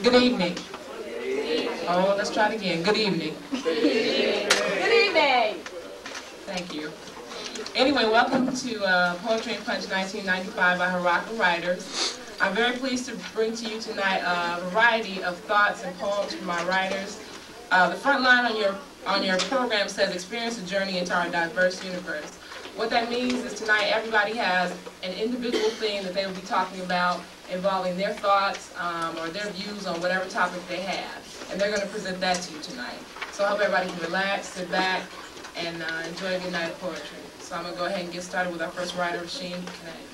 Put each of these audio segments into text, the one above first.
Good evening. Oh, let's try it again. Good evening. Good evening. Thank you. Anyway, welcome to Poetry and Punch 1995 by Haraka Writers. I'm very pleased to bring to you tonight a variety of thoughts and poems from our writers. The front line on your program says, "Experience a journey into our diverse universe." What that means is tonight everybody has an individual thing that they will be talking about involving their thoughts or their views on whatever topic they have. And they're going to present that to you tonight. So I hope everybody can relax, sit back, and enjoy a good night of poetry. So I'm going to go ahead and get started with our first writer, Rasheen Kennedy.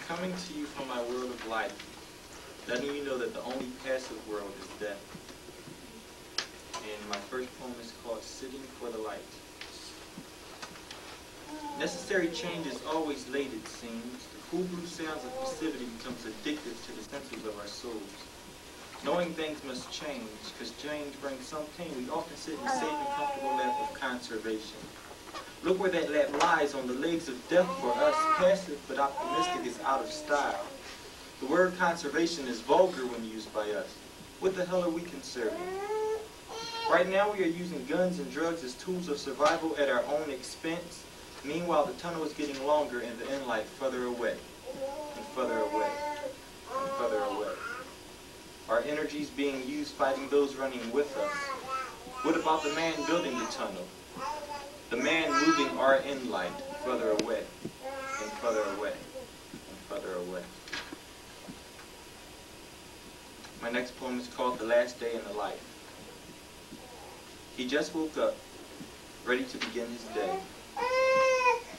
Coming to you from my world of life, letting you know that the only passive world is death. And my first poem is called Sitting for the Light. Necessary change is always late, it seems. The cool blue sounds of passivity becomes addictive to the senses of our souls. Knowing things must change, because change brings some pain, we often sit in a safe and comfortable lap of conservation. Look where that lap lies, on the legs of death for us. Passive but optimistic is out of style. The word conservation is vulgar when used by us. What the hell are we conserving? Right now we are using guns and drugs as tools of survival at our own expense. Meanwhile, the tunnel is getting longer and the end light further away, and further away, and further away. Our energy is being used fighting those running with us. What about the man building the tunnel? The man moving our end light further away, and further away, and further away. My next poem is called The Last Day in the Life. He just woke up, ready to begin his day.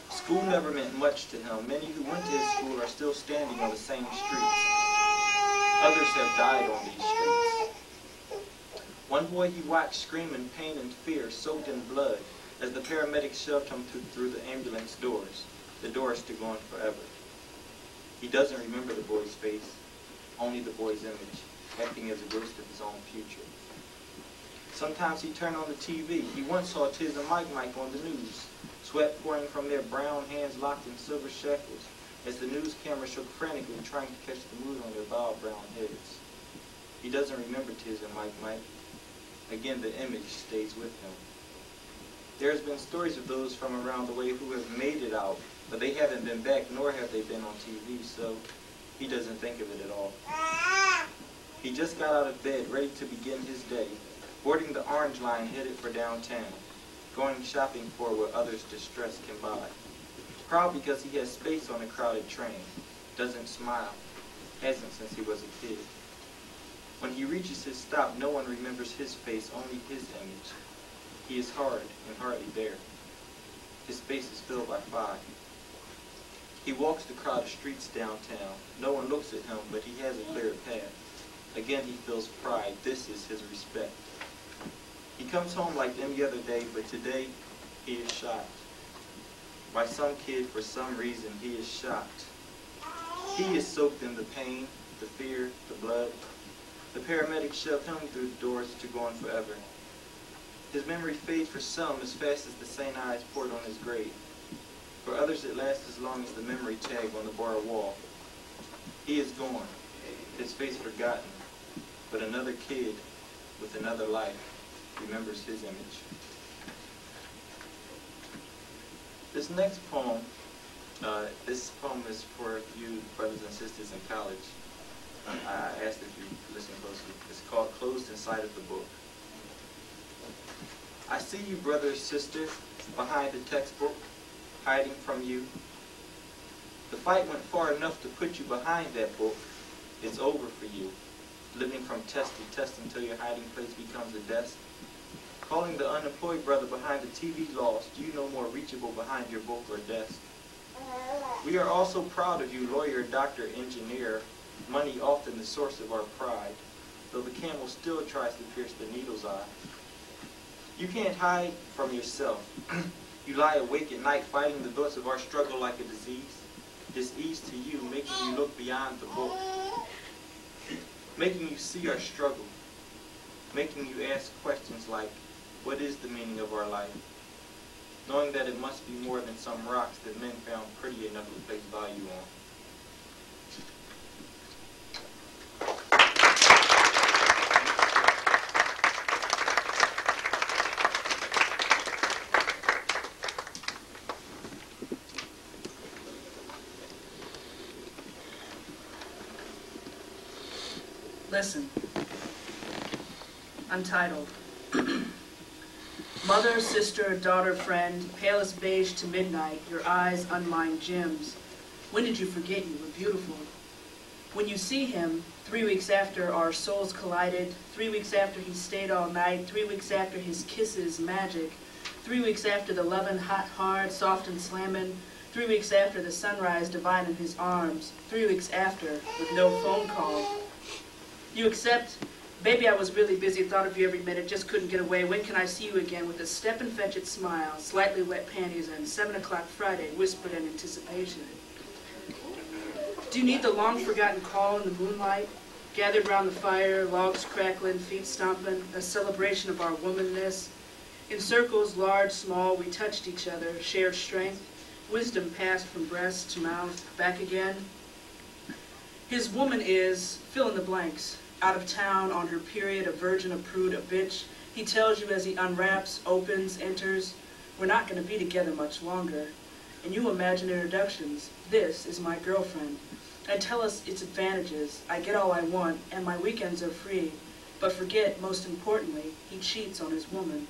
School never meant much to him. Many who went to his school are still standing on the same streets. Others have died on these streets. One boy he watched scream in pain and fear, soaked in blood, as the paramedics shoved him through the ambulance doors, the doors to gone forever. He doesn't remember the boy's face, only the boy's image, acting as a ghost of his own future. Sometimes he turned on the TV. He once saw Tiz and Mike on the news, sweat pouring from their brown hands locked in silver shackles, as the news camera shook frantically, trying to catch the mood on their bowed brown heads. He doesn't remember Tiz and Mike. Again, the image stays with him. There's been stories of those from around the way who have made it out, but they haven't been back, nor have they been on TV, so he doesn't think of it at all. He just got out of bed, ready to begin his day, boarding the orange line headed for downtown, going shopping for what others distressed can buy. Proud because he has space on a crowded train, doesn't smile, hasn't since he was a kid. When he reaches his stop, no one remembers his face, only his image. He is hard and hardly there. His space is filled by fog. He walks the crowded streets downtown. No one looks at him, but he has a clear path. Again, he feels pride. This is his respect. He comes home like any other day, but today he is shocked. By some kid, for some reason, he is shocked. He is soaked in the pain, the fear, the blood. The paramedics shoved him through the doors to gone forever. His memory fades for some as fast as the St. Ides poured on his grave. For others, it lasts as long as the memory tag on the bar wall. He is gone, his face forgotten, but another kid with another life remembers his image. This next poem, is for you brothers and sisters in college. I asked if you listen closely. It's called Closed Inside of the Book. I see you, brother, sister, behind the textbook, hiding from you. The fight went far enough to put you behind that book. It's over for you. living from test to test until your hiding place becomes a desk. Calling the unemployed brother behind the TV lost, you no more reachable behind your book or desk. We are also proud of you, lawyer, doctor, engineer, money often the source of our pride, though the camel still tries to pierce the needle's eye. You can't hide from yourself. You lie awake at night fighting the thoughts of our struggle like a disease. Disease to you, making you look beyond the book, making you see our struggle, making you ask questions like, what is the meaning of our life? Knowing that it must be more than some rocks that men found pretty enough to place value on. Listen. Untitled. Mother, sister, daughter, friend, palest beige to midnight, your eyes unmined gems. When did you forget you were beautiful? When you see him, 3 weeks after our souls collided, 3 weeks after he stayed all night, 3 weeks after his kisses magic, 3 weeks after the lovin' hot, hard, soft and slammin', 3 weeks after the sunrise divine in his arms, 3 weeks after, with no phone call. You accept, baby, I was really busy, thought of you every minute, just couldn't get away. When can I see you again? With a step and fetch it smile, slightly wet panties, and 7 o'clock Friday whispered in anticipation. Do you need the long-forgotten call in the moonlight? Gathered round the fire, logs crackling, feet stomping, a celebration of our womanness. In circles, large, small, we touched each other, shared strength. Wisdom passed from breast to mouth, back again. His woman is, fill in the blanks, out of town, on her period, a virgin, a prude, a bitch. He tells you as he unwraps, opens, enters, we're not going to be together much longer. And you imagine introductions. This is my girlfriend. And tell us its advantages. I get all I want, and my weekends are free. But forget, most importantly, he cheats on his woman.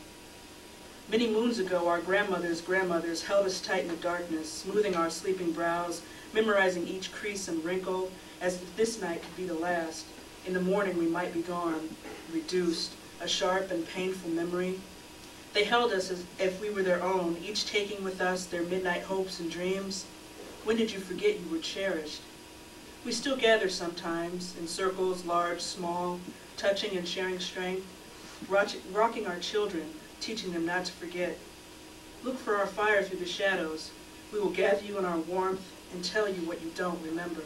Many moons ago, our grandmothers held us tight in the darkness, smoothing our sleeping brows, memorizing each crease and wrinkle, as if this night could be the last. In the morning we might be gone, reduced, a sharp and painful memory. They held us as if we were their own, each taking with us their midnight hopes and dreams. When did you forget you were cherished? We still gather sometimes, in circles, large, small, touching and sharing strength, rocking our children, teaching them not to forget. Look for our fire through the shadows. We will gather you in our warmth and tell you what you don't remember.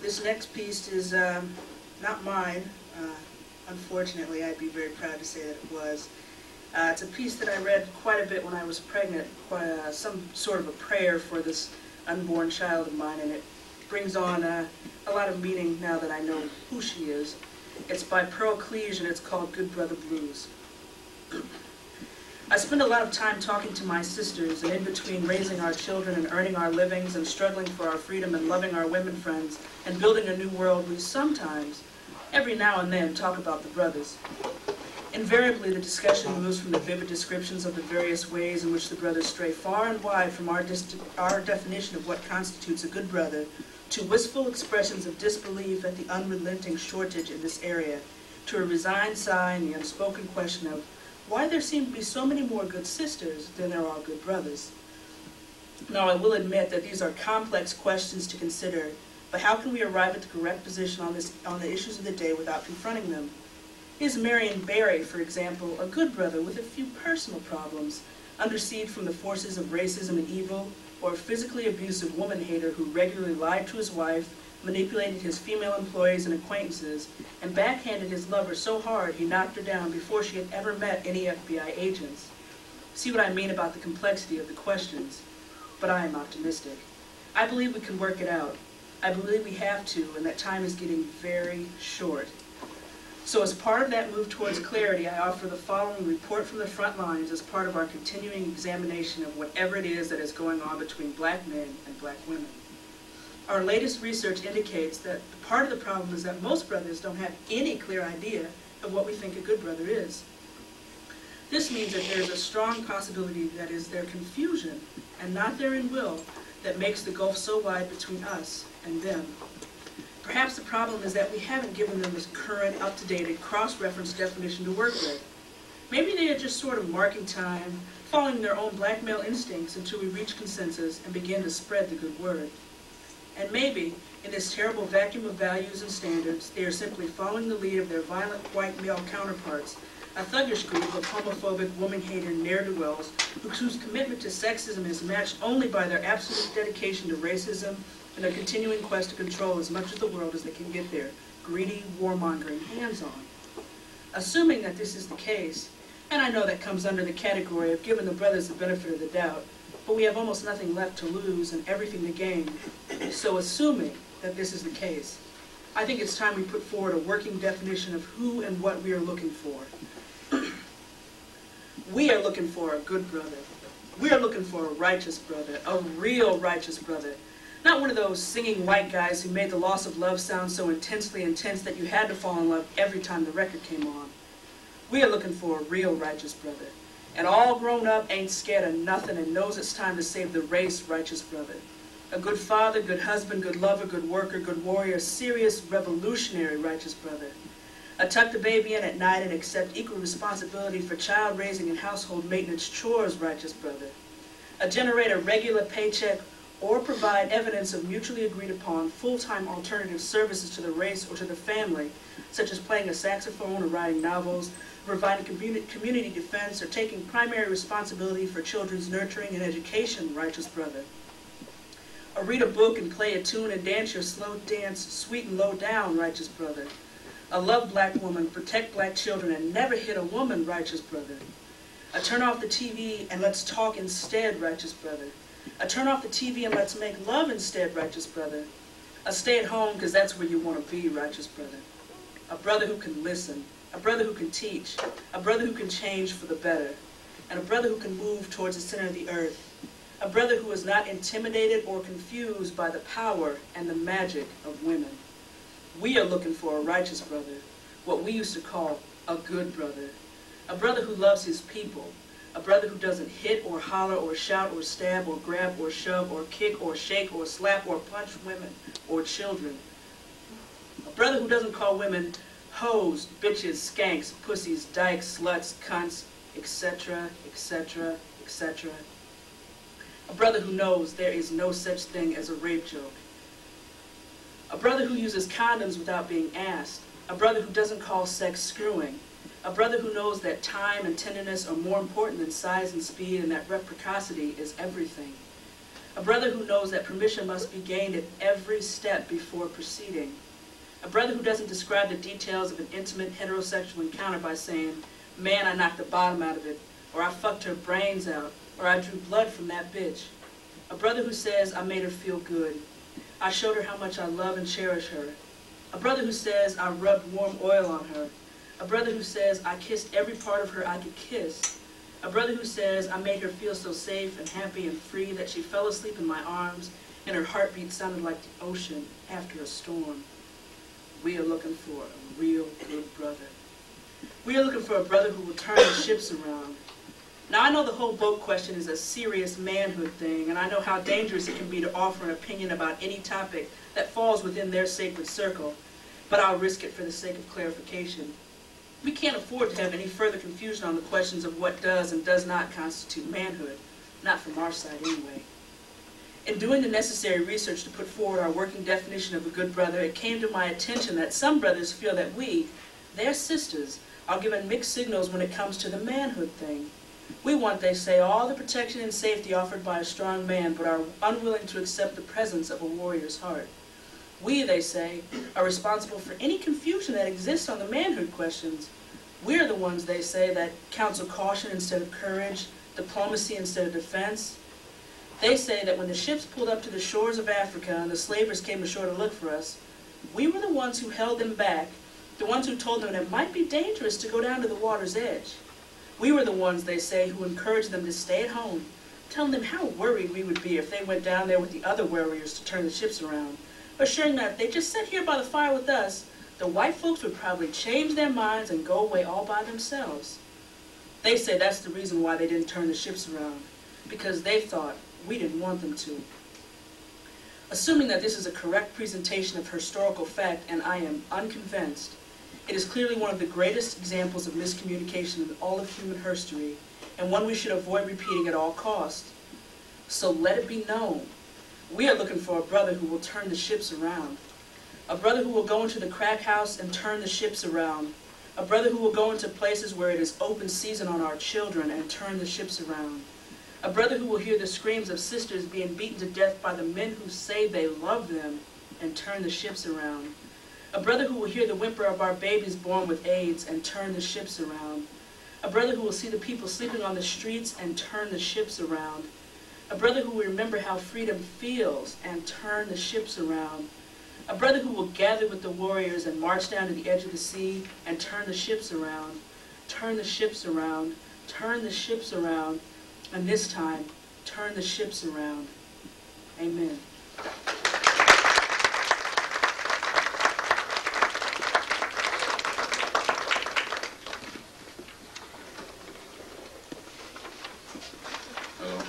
This next piece is not mine. Unfortunately, I'd be very proud to say that it was. It's a piece that I read quite a bit when I was pregnant, some sort of a prayer for this unborn child of mine, and it brings on a lot of meaning now that I know who she is. It's by Pearl Cleage, and it's called Good Brother Blues. I spend a lot of time talking to my sisters, and in between raising our children and earning our livings and struggling for our freedom and loving our women friends and building a new world, we sometimes, every now and then, talk about the brothers. Invariably, the discussion moves from the vivid descriptions of the various ways in which the brothers stray far and wide from our definition of what constitutes a good brother to wistful expressions of disbelief at the unrelenting shortage in this area, to a resigned sigh and the unspoken question of why there seem to be so many more good sisters than there are good brothers. Now, I will admit that these are complex questions to consider, but how can we arrive at the correct position on the issues of the day without confronting them? Is Marion Barry, for example, a good brother with a few personal problems, under siege from the forces of racism and evil, or a physically abusive woman-hater who regularly lied to his wife, manipulated his female employees and acquaintances, and backhanded his lover so hard he knocked her down before she had ever met any FBI agents? See what I mean about the complexity of the questions? But I am optimistic. I believe we can work it out. I believe we have to, and that time is getting very short. So as part of that move towards clarity, I offer the following report from the front lines as part of our continuing examination of whatever it is that is going on between black men and black women. Our latest research indicates that part of the problem is that most brothers don't have any clear idea of what we think a good brother is. This means that there is a strong possibility that it is their confusion and not their ill will that makes the gulf so wide between us and them. Perhaps the problem is that we haven't given them this current, up-to-date, cross-referenced definition to work with. Maybe they are just sort of marking time, following their own black male instincts until we reach consensus and begin to spread the good word. And maybe, in this terrible vacuum of values and standards, they are simply following the lead of their violent white male counterparts, a thuggish group of homophobic, woman-hating ne'er-do-wells whose commitment to sexism is matched only by their absolute dedication to racism and their continuing quest to control as much of the world as they can get their greedy, warmongering hands on. Assuming that this is the case, and I know that comes under the category of giving the brothers the benefit of the doubt, but we have almost nothing left to lose and everything to gain. So assuming that this is the case, I think it's time we put forward a working definition of who and what we are looking for. We are looking for a good brother. We are looking for a righteous brother, a real righteous brother. Not one of those singing white guys who made the loss of love sound so intensely intense that you had to fall in love every time the record came on. We are looking for a real righteous brother. And all grown up, ain't scared of nothing and knows it's time to save the race righteous brother. A good father, good husband, good lover, good worker, good warrior, serious, revolutionary righteous brother. A tuck the baby in at night and accept equal responsibility for child raising and household maintenance chores righteous brother. A generate a regular paycheck or provide evidence of mutually agreed upon full-time alternative services to the race or to the family, such as playing a saxophone or writing novels, providing community defense, or taking primary responsibility for children's nurturing and education, righteous brother. Or read a book and play a tune and dance your slow dance, sweet and low down, righteous brother. A love black woman, protect black children, and never hit a woman, righteous brother. A turn off the TV and let's talk instead, righteous brother. A turn off the TV and let's make love instead, righteous brother. A stay at home because that's where you want to be, righteous brother. A brother who can listen. A brother who can teach. A brother who can change for the better. And a brother who can move towards the center of the earth. A brother who is not intimidated or confused by the power and the magic of women. We are looking for a righteous brother, what we used to call a good brother. A brother who loves his people. A brother who doesn't hit or holler or shout or stab or grab or shove or kick or shake or slap or punch women or children. A brother who doesn't call women hoes, bitches, skanks, pussies, dykes, sluts, cunts, etc., etc., etc. A brother who knows there is no such thing as a rape joke. A brother who uses condoms without being asked. A brother who doesn't call sex screwing. A brother who knows that time and tenderness are more important than size and speed and that reciprocity is everything. A brother who knows that permission must be gained at every step before proceeding. A brother who doesn't describe the details of an intimate heterosexual encounter by saying, man, I knocked the bottom out of it, or I fucked her brains out, or I drew blood from that bitch. A brother who says, I made her feel good. I showed her how much I love and cherish her. A brother who says, I rubbed warm oil on her. A brother who says, I kissed every part of her I could kiss. A brother who says, I made her feel so safe and happy and free that she fell asleep in my arms and her heartbeat sounded like the ocean after a storm. We are looking for a real good brother. We are looking for a brother who will turn the ships around. Now, I know the whole boat question is a serious manhood thing, and I know how dangerous it can be to offer an opinion about any topic that falls within their sacred circle, but I'll risk it for the sake of clarification. We can't afford to have any further confusion on the questions of what does and does not constitute manhood, not from our side anyway. In doing the necessary research to put forward our working definition of a good brother, it came to my attention that some brothers feel that we, their sisters, are given mixed signals when it comes to the manhood thing. We want, they say, all the protection and safety offered by a strong man, but are unwilling to accept the presence of a warrior's heart. We, they say, are responsible for any confusion that exists on the manhood questions. We're the ones, they say, that counsel caution instead of courage, diplomacy instead of defense. They say that when the ships pulled up to the shores of Africa and the slavers came ashore to look for us, we were the ones who held them back, the ones who told them that it might be dangerous to go down to the water's edge. We were the ones, they say, who encouraged them to stay at home, telling them how worried we would be if they went down there with the other warriors to turn the ships around, assuring that if they just sat here by the fire with us, the white folks would probably change their minds and go away all by themselves. They say that's the reason why they didn't turn the ships around, because they thought we didn't want them to. Assuming that this is a correct presentation of historical fact, and I am unconvinced, it is clearly one of the greatest examples of miscommunication in all of human history, and one we should avoid repeating at all costs. So let it be known, we are looking for a brother who will turn the ships around. A brother who will go into the crack house and turn the ships around. A brother who will go into places where it is open season on our children and turn the ships around. A brother who will hear the screams of sisters being beaten to death by the men who say they love them and turn the ships around. A brother who will hear the whimper of our babies born with AIDS and turn the ships around. A brother who will see the people sleeping on the streets and turn the ships around. A brother who will remember how freedom feels and turn the ships around. A brother who will gather with the warriors and march down to the edge of the sea and turn the ships around. Turn the ships around. Turn the ships around. And this time, turn the ships around. Amen. Hello,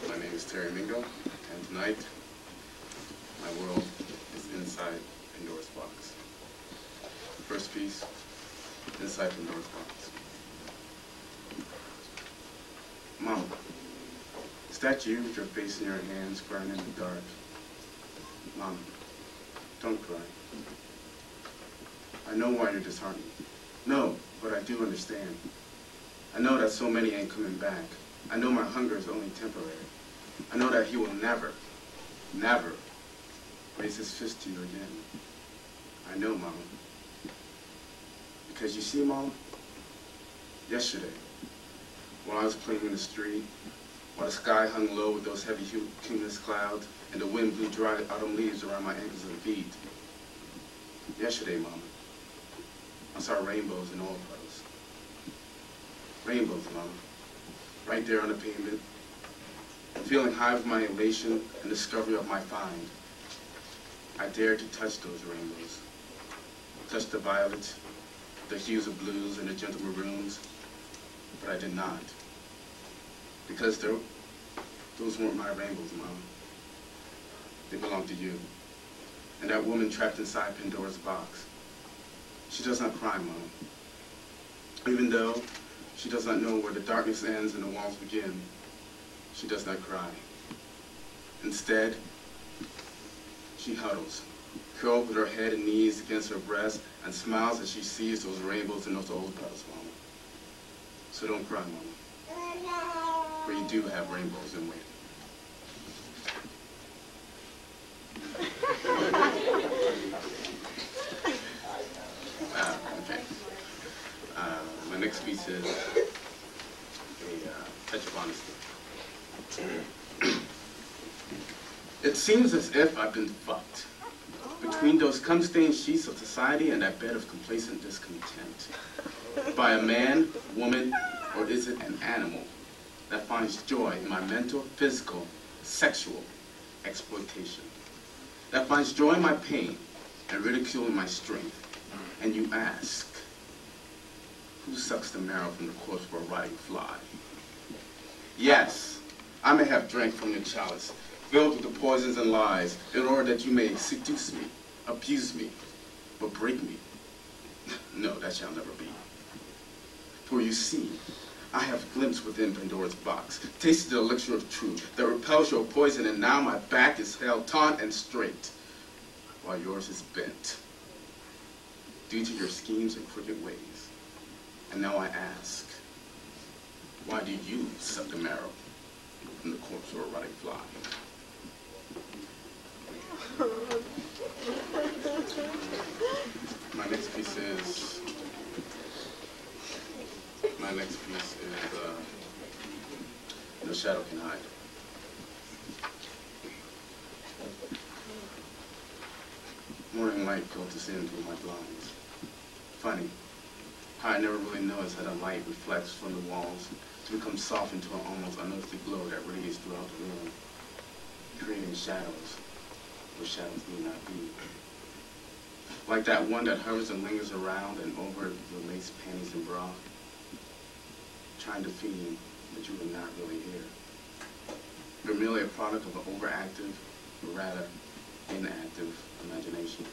my name is Terry Mingo, and tonight, my world is inside Pandora's box. First piece, inside Pandora's box. Mom, is that you with your face in your hands crying in the dark? Mom, don't cry. I know why you're disheartened. No, but I do understand. I know that so many ain't coming back. I know my hunger is only temporary. I know that he will never, never raise his fist to you again. I know, Mom. Because you see, Mom, yesterday, while I was playing in the street, while the sky hung low with those heavy cumulus clouds, and the wind blew dry autumn leaves around my ankles and feet. Yesterday, Mama, I saw rainbows in oil puddles. Rainbows, Mama, right there on the pavement, and feeling high with my elation and discovery of my find. I dared to touch those rainbows, touch the violets, the hues of blues, and the gentle maroons, but I did not, because those weren't my rainbows, Mama. They belong to you, and that woman trapped inside Pandora's box. She does not cry, Mama. Even though she does not know where the darkness ends and the walls begin, she does not cry. Instead, she huddles, curled with her head and knees against her breast, and smiles as she sees those rainbows in those old petals, Mama. So don't cry, Mama, for you do have rainbows in waiting. Okay. My next piece is a touch of honesty. It seems as if I've been fucked between those cum-stained sheets of society and that bed of complacent discontent. By a man, woman, or is it an animal that finds joy in my mental, physical, sexual exploitation? That finds joy in my pain and ridicule in my strength. And you ask, who sucks the marrow from the corpse of a rotting fly? Yes, I may have drank from your chalice, filled with the poisons and lies, in order that you may seduce me, abuse me, but break me. No, that shall never be. For you see, I have glimpsed within Pandora's box, tasted the elixir of truth that repels your poison, and now my back is held taut and straight, while yours is bent, due to your schemes and crooked ways. And now I ask, why do you suck the marrow from the corpse of a rotting fly? My next piece is No Shadow Can Hide. Morning light filters in through my blinds. Funny how I never really noticed how the light reflects from the walls to become soft into an almost unearthly glow that radiates throughout the room, creating shadows where shadows need not be. Like that one that hovers and lingers around and over the lace panties and bra, trying to feed you, but you are not really here. You're merely a product of an overactive, but rather inactive imagination.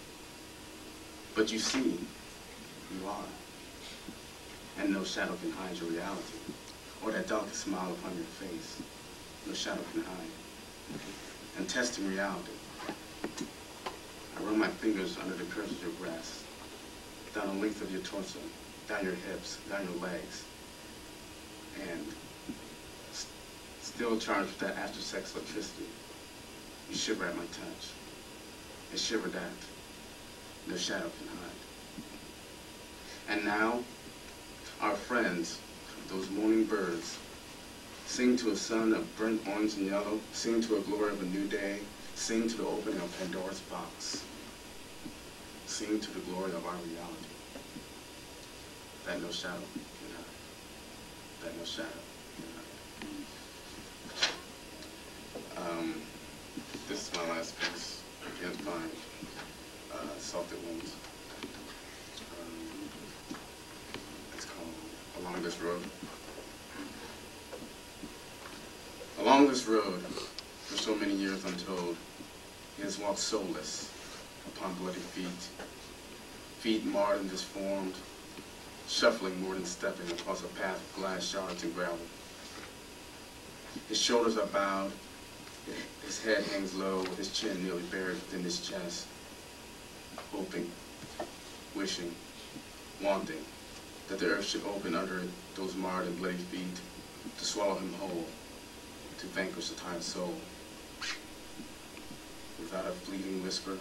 But you see, you are. And no shadow can hide your reality, or that darkest smile upon your face. No shadow can hide. And testing reality, I run my fingers under the curves of your breasts, down the length of your torso, down your hips, down your legs, and still charged with that after-sex electricity, you shiver at my touch. A shiver that no shadow can hide. And now, our friends, those morning birds, sing to a sun of burnt orange and yellow, sing to a glory of a new day, sing to the opening of Pandora's box, sing to the glory of our reality, that no shadow can hide, that no shadow can hide. This is my last piece, again by Salted Winds. It's called Along This Road. Along this road, for so many years untold, he has walked soulless upon bloody feet, feet marred and disformed, shuffling more than stepping across a path of glass shards and gravel. His shoulders are bowed, his head hangs low with his chin nearly buried within his chest, hoping, wishing, wanting that the earth should open under those marred and bloody feet to swallow him whole, to vanquish the tired soul. Without a fleeting whisper,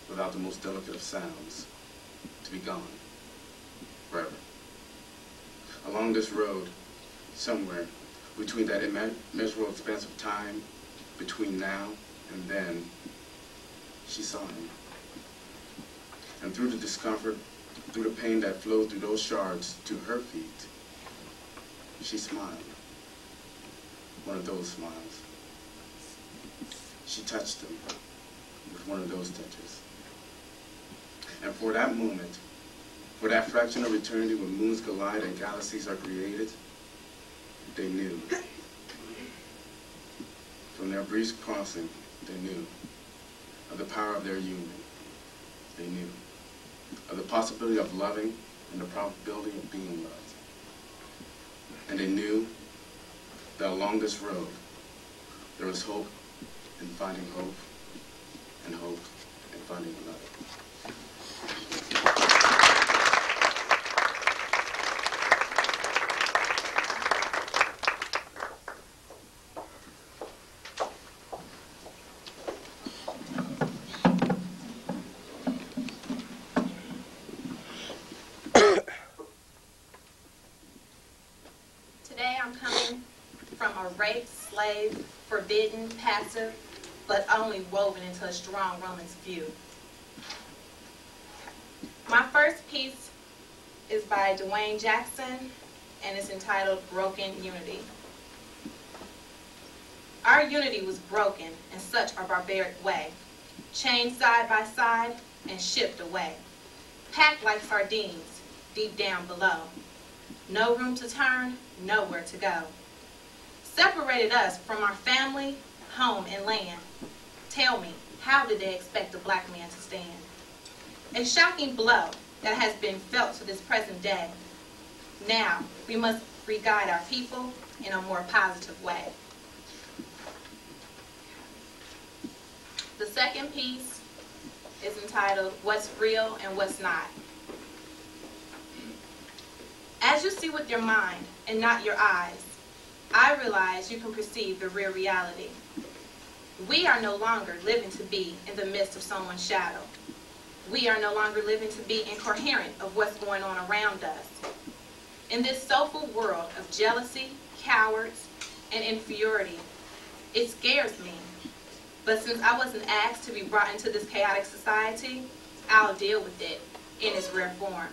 without the most delicate of sounds, to be gone, forever. Along this road, somewhere between that immeasurable expanse of time, between now and then, she saw him. And through the discomfort, through the pain that flowed through those shards to her feet, she smiled. One of those smiles. She touched them with one of those touches. And for that moment, for that fraction of eternity when moons collide and galaxies are created, they knew. From their brief crossing, they knew of the power of their union. They knew of the possibility of loving and the probability of being loved. And they knew that along this road, there was hope in finding hope, and hope in finding another. Today I'm coming from a raped, slave, forbidden, passive, but only woven into a strong woman's view. My first piece is by Dwayne Jackson, and it's entitled Broken Unity. Our unity was broken in such a barbaric way, chained side by side and shipped away, packed like sardines deep down below. No room to turn, nowhere to go. Separated us from our family, home, and land. Tell me, how did they expect a black man to stand? A shocking blow that has been felt to this present day. Now, we must re-guide our people in a more positive way. The second piece is entitled, What's Real and What's Not. As you see with your mind and not your eyes, I realize you can perceive the real reality. We are no longer living to be in the midst of someone's shadow. We are no longer living to be incoherent of what's going on around us. In this soulful world of jealousy, cowards, and inferiority, it scares me. But since I wasn't asked to be brought into this chaotic society, I'll deal with it in its rare form.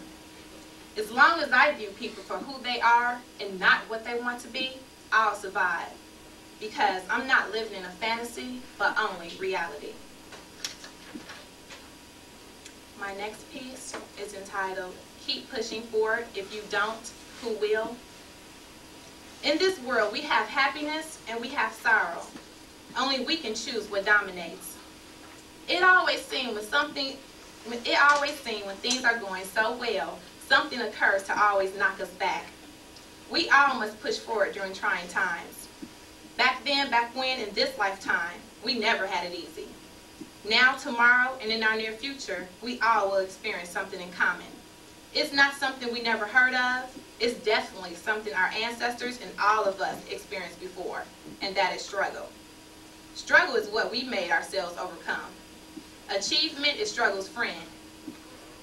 As long as I view people for who they are and not what they want to be, I'll survive. Because I'm not living in a fantasy, but only reality. My next piece is entitled, Keep Pushing Forward. If you don't, who will? In this world, we have happiness and we have sorrow. Only we can choose what dominates. It always seems when things are going so well, something occurs to always knock us back. We all must push forward during trying times. Back when, in this lifetime, we never had it easy. Now, tomorrow, and in our near future, we all will experience something in common. It's not something we never heard of. It's definitely something our ancestors and all of us experienced before, and that is struggle. Struggle is what we made ourselves overcome. Achievement is struggle's friend.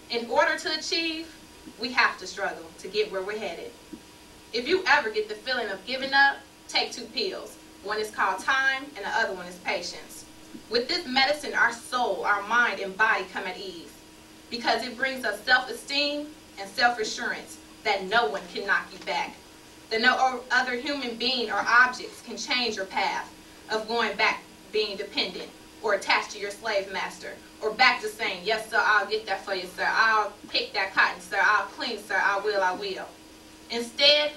In order to achieve, we have to struggle to get where we're headed. If you ever get the feeling of giving up, take 2 pills. One is called time, and the other one is patience. With this medicine, our soul, our mind, and body come at ease, because it brings us self-esteem and self-assurance that no one can knock you back, that no other human being or objects can change your path of going back being dependent or attached to your slave master, or back to saying, yes, sir, I'll get that for you, sir. I'll pick that cotton, sir. I'll clean, sir. I will. Instead,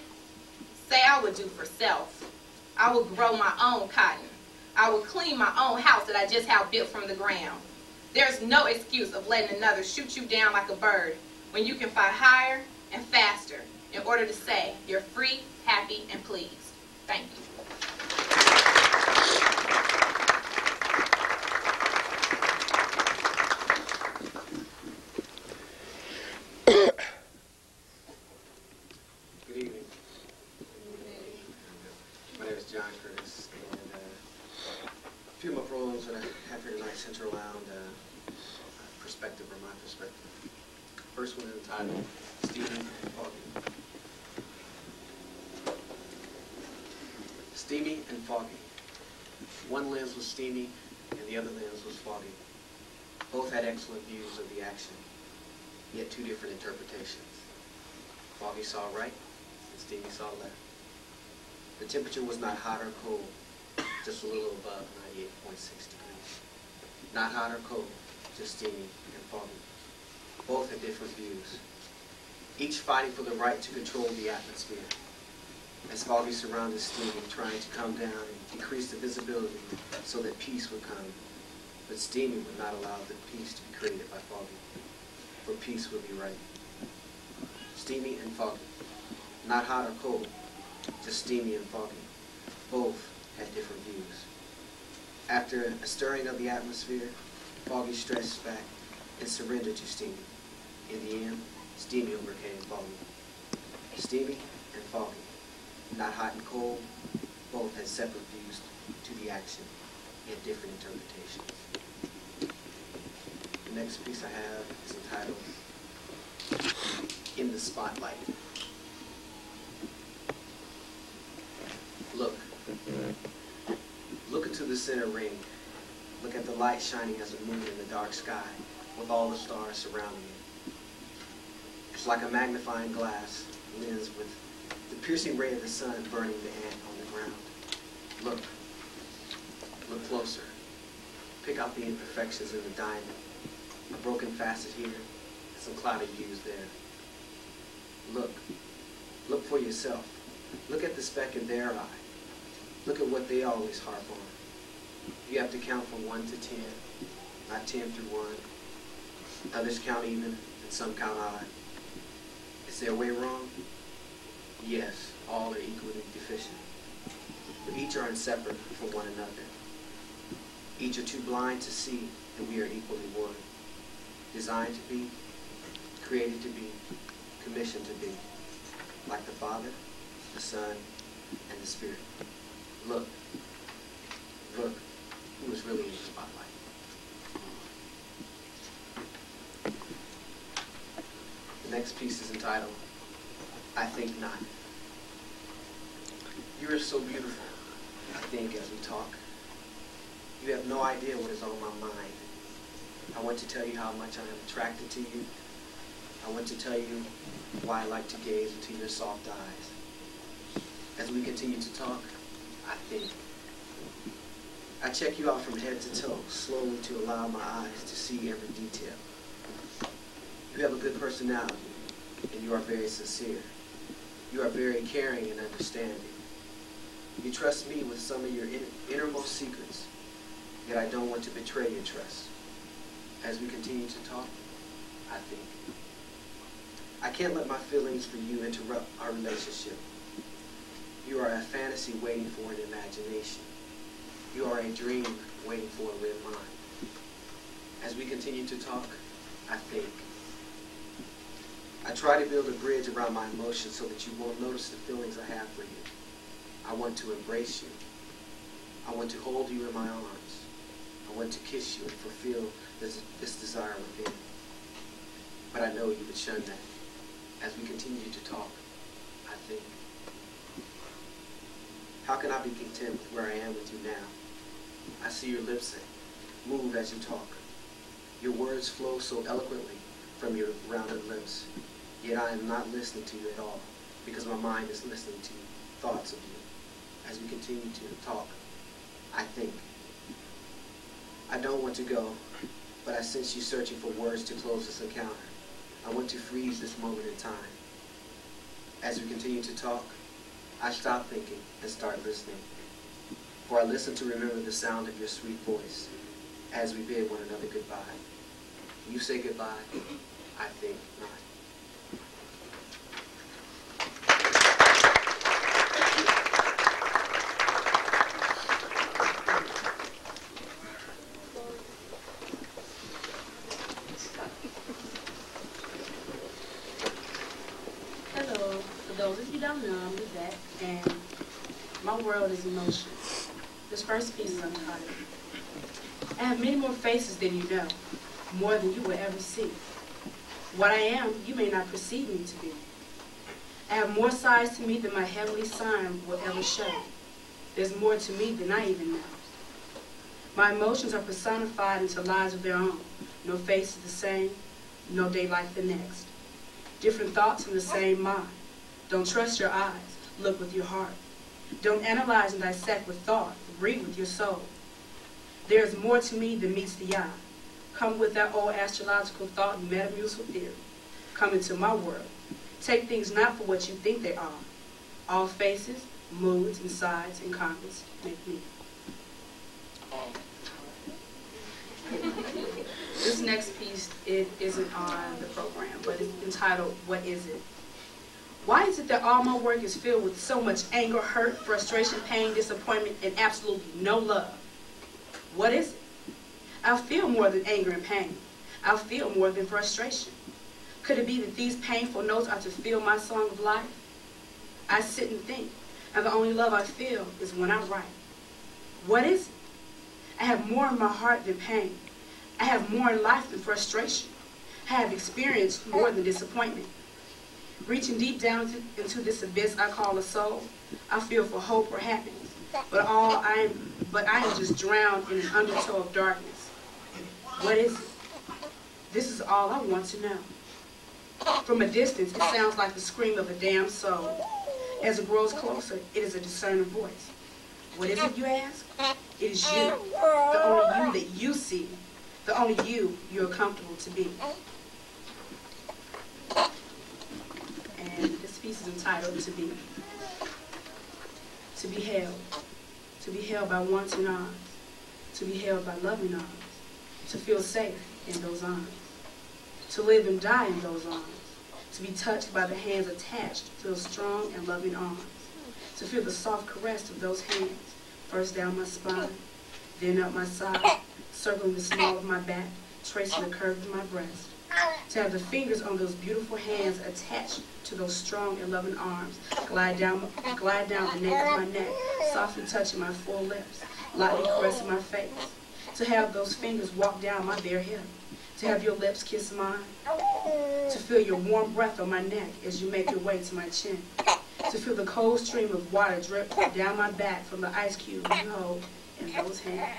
say I would do for self. I will grow my own cotton. I will clean my own house that I just have built from the ground. There's no excuse of letting another shoot you down like a bird when you can fly higher and faster in order to say you're free, happy, and pleased. Thank you. Good evening. My name is John Curtis, and a few of my poems that I have here tonight center around perspective, or my perspective. First one is entitled Steamy and Foggy. Steamy and foggy. One lens was steamy and the other lens was foggy. Both had excellent views of the action, yet 2 different interpretations. Foggy saw right and Steamy saw left. The temperature was not hot or cold, just a little above 98.6 degrees. Not hot or cold, just steamy and foggy. Both had different views, each fighting for the right to control the atmosphere. As Foggy surrounded Steamy, trying to calm down and decrease the visibility so that peace would come. But Steamy would not allow the peace to be created by Foggy, for peace would be right. Steamy and foggy, not hot or cold, just steamy and foggy. Both had different views. After a stirring of the atmosphere, Foggy stretched back and surrendered to Steamy. In the end, Steamy overcame Foggy. Steamy and foggy, not hot and cold, both had separate views to the action and different interpretations. The next piece I have is entitled In the Spotlight. Look into the center ring. Look at the light shining as a moon in the dark sky with all the stars surrounding it. It's like a magnifying glass lens with the piercing ray of the sun burning the ant on the ground. Look closer. Pick out the imperfections in the diamond. A broken facet here, and some clouded hues there. Look for yourself. Look at the speck in their eye. Look at what they always harp on. You have to count from 1 to 10, not 10 through 1. Others count even, and some count odd. Is their way wrong? Yes, all are equally deficient. But each are inseparable from one another. Each are too blind to see that we are equally one. Designed to be, created to be, commissioned to be, like the Father, the Son, and the Spirit. Look who is really in the spotlight. The next piece is entitled, I Think Not. You are so beautiful, I think, as we talk. You have no idea what is on my mind. I want to tell you how much I am attracted to you. I want to tell you why I like to gaze into your soft eyes. As we continue to talk, I think. I check you out from head to toe, slowly to allow my eyes to see every detail. You have a good personality, and you are very sincere. You are very caring and understanding. You trust me with some of your innermost secrets, yet I don't want to betray your trust. As we continue to talk, I think. I can't let my feelings for you interrupt our relationship. You are a fantasy waiting for an imagination. You are a dream waiting for a red mind. As we continue to talk, I think. I try to build a bridge around my emotions so that you won't notice the feelings I have for you. I want to embrace you. I want to hold you in my arms. I want to kiss you and fulfill this desire within. But I know you would shun that. As we continue to talk, I think. How can I be content with where I am with you now? I see your lips move as you talk. Your words flow so eloquently from your rounded lips. Yet I am not listening to you at all, because my mind is listening to thoughts of you. As we continue to talk, I think. I don't want to go, but I sense you searching for words to close this encounter. I want to freeze this moment in time. As we continue to talk, I stop thinking and start listening. For I listen to remember the sound of your sweet voice as we bid one another goodbye. You say goodbye, I think not. Hello. For those of you who don't know, I'm Yvette, and my world is emotion. This first piece is untitled. I have many more faces than you know, more than you will ever see. What I am, you may not perceive me to be. I have more sides to me than my heavenly sign will ever show. There's more to me than I even know. My emotions are personified into lives of their own. No face is the same, no day like the next. Different thoughts in the same mind. Don't trust your eyes, look with your heart. Don't analyze and dissect with thought, read with your soul. There is more to me than meets the eye. Come with that old astrological thought and metamucil theory. Come into my world. Take things not for what you think they are. All faces, moods, and sides and comments make me. This next piece, it isn't on the program, but it's entitled, What Is It? Why is it that all my work is filled with so much anger, hurt, frustration, pain, disappointment, and absolutely no love? What is it? I feel more than anger and pain. I feel more than frustration. Could it be that these painful notes are to fill my song of life? I sit and think, and the only love I feel is when I write. What is it? I have more in my heart than pain. I have more in life than frustration. I have experienced more than disappointment. Reaching deep down into this abyss I call a soul, I feel for hope or happiness, but I am just drowned in an undertow of darkness. What is it? This is all I want to know. From a distance, it sounds like the scream of a damned soul. As it grows closer, it is a discerning voice. What is it, you ask? It is you, the only you that you see, the only you are comfortable to be. And this piece is entitled To Be. To be held by wanting arms, to be held by loving arms, to feel safe in those arms, to live and die in those arms, to be touched by the hands attached to those strong and loving arms, to feel the soft caress of those hands, first down my spine, then up my side, circling the small of my back, tracing the curve of my breast, to have the fingers on those beautiful hands attached to those strong and loving arms, glide down the nape of my neck, softly touching my full lips, lightly caressing my face, to have those fingers walk down my bare hip, to have your lips kiss mine, to feel your warm breath on my neck as you make your way to my chin, to feel the cold stream of water drip down my back from the ice cube you hold in those hands.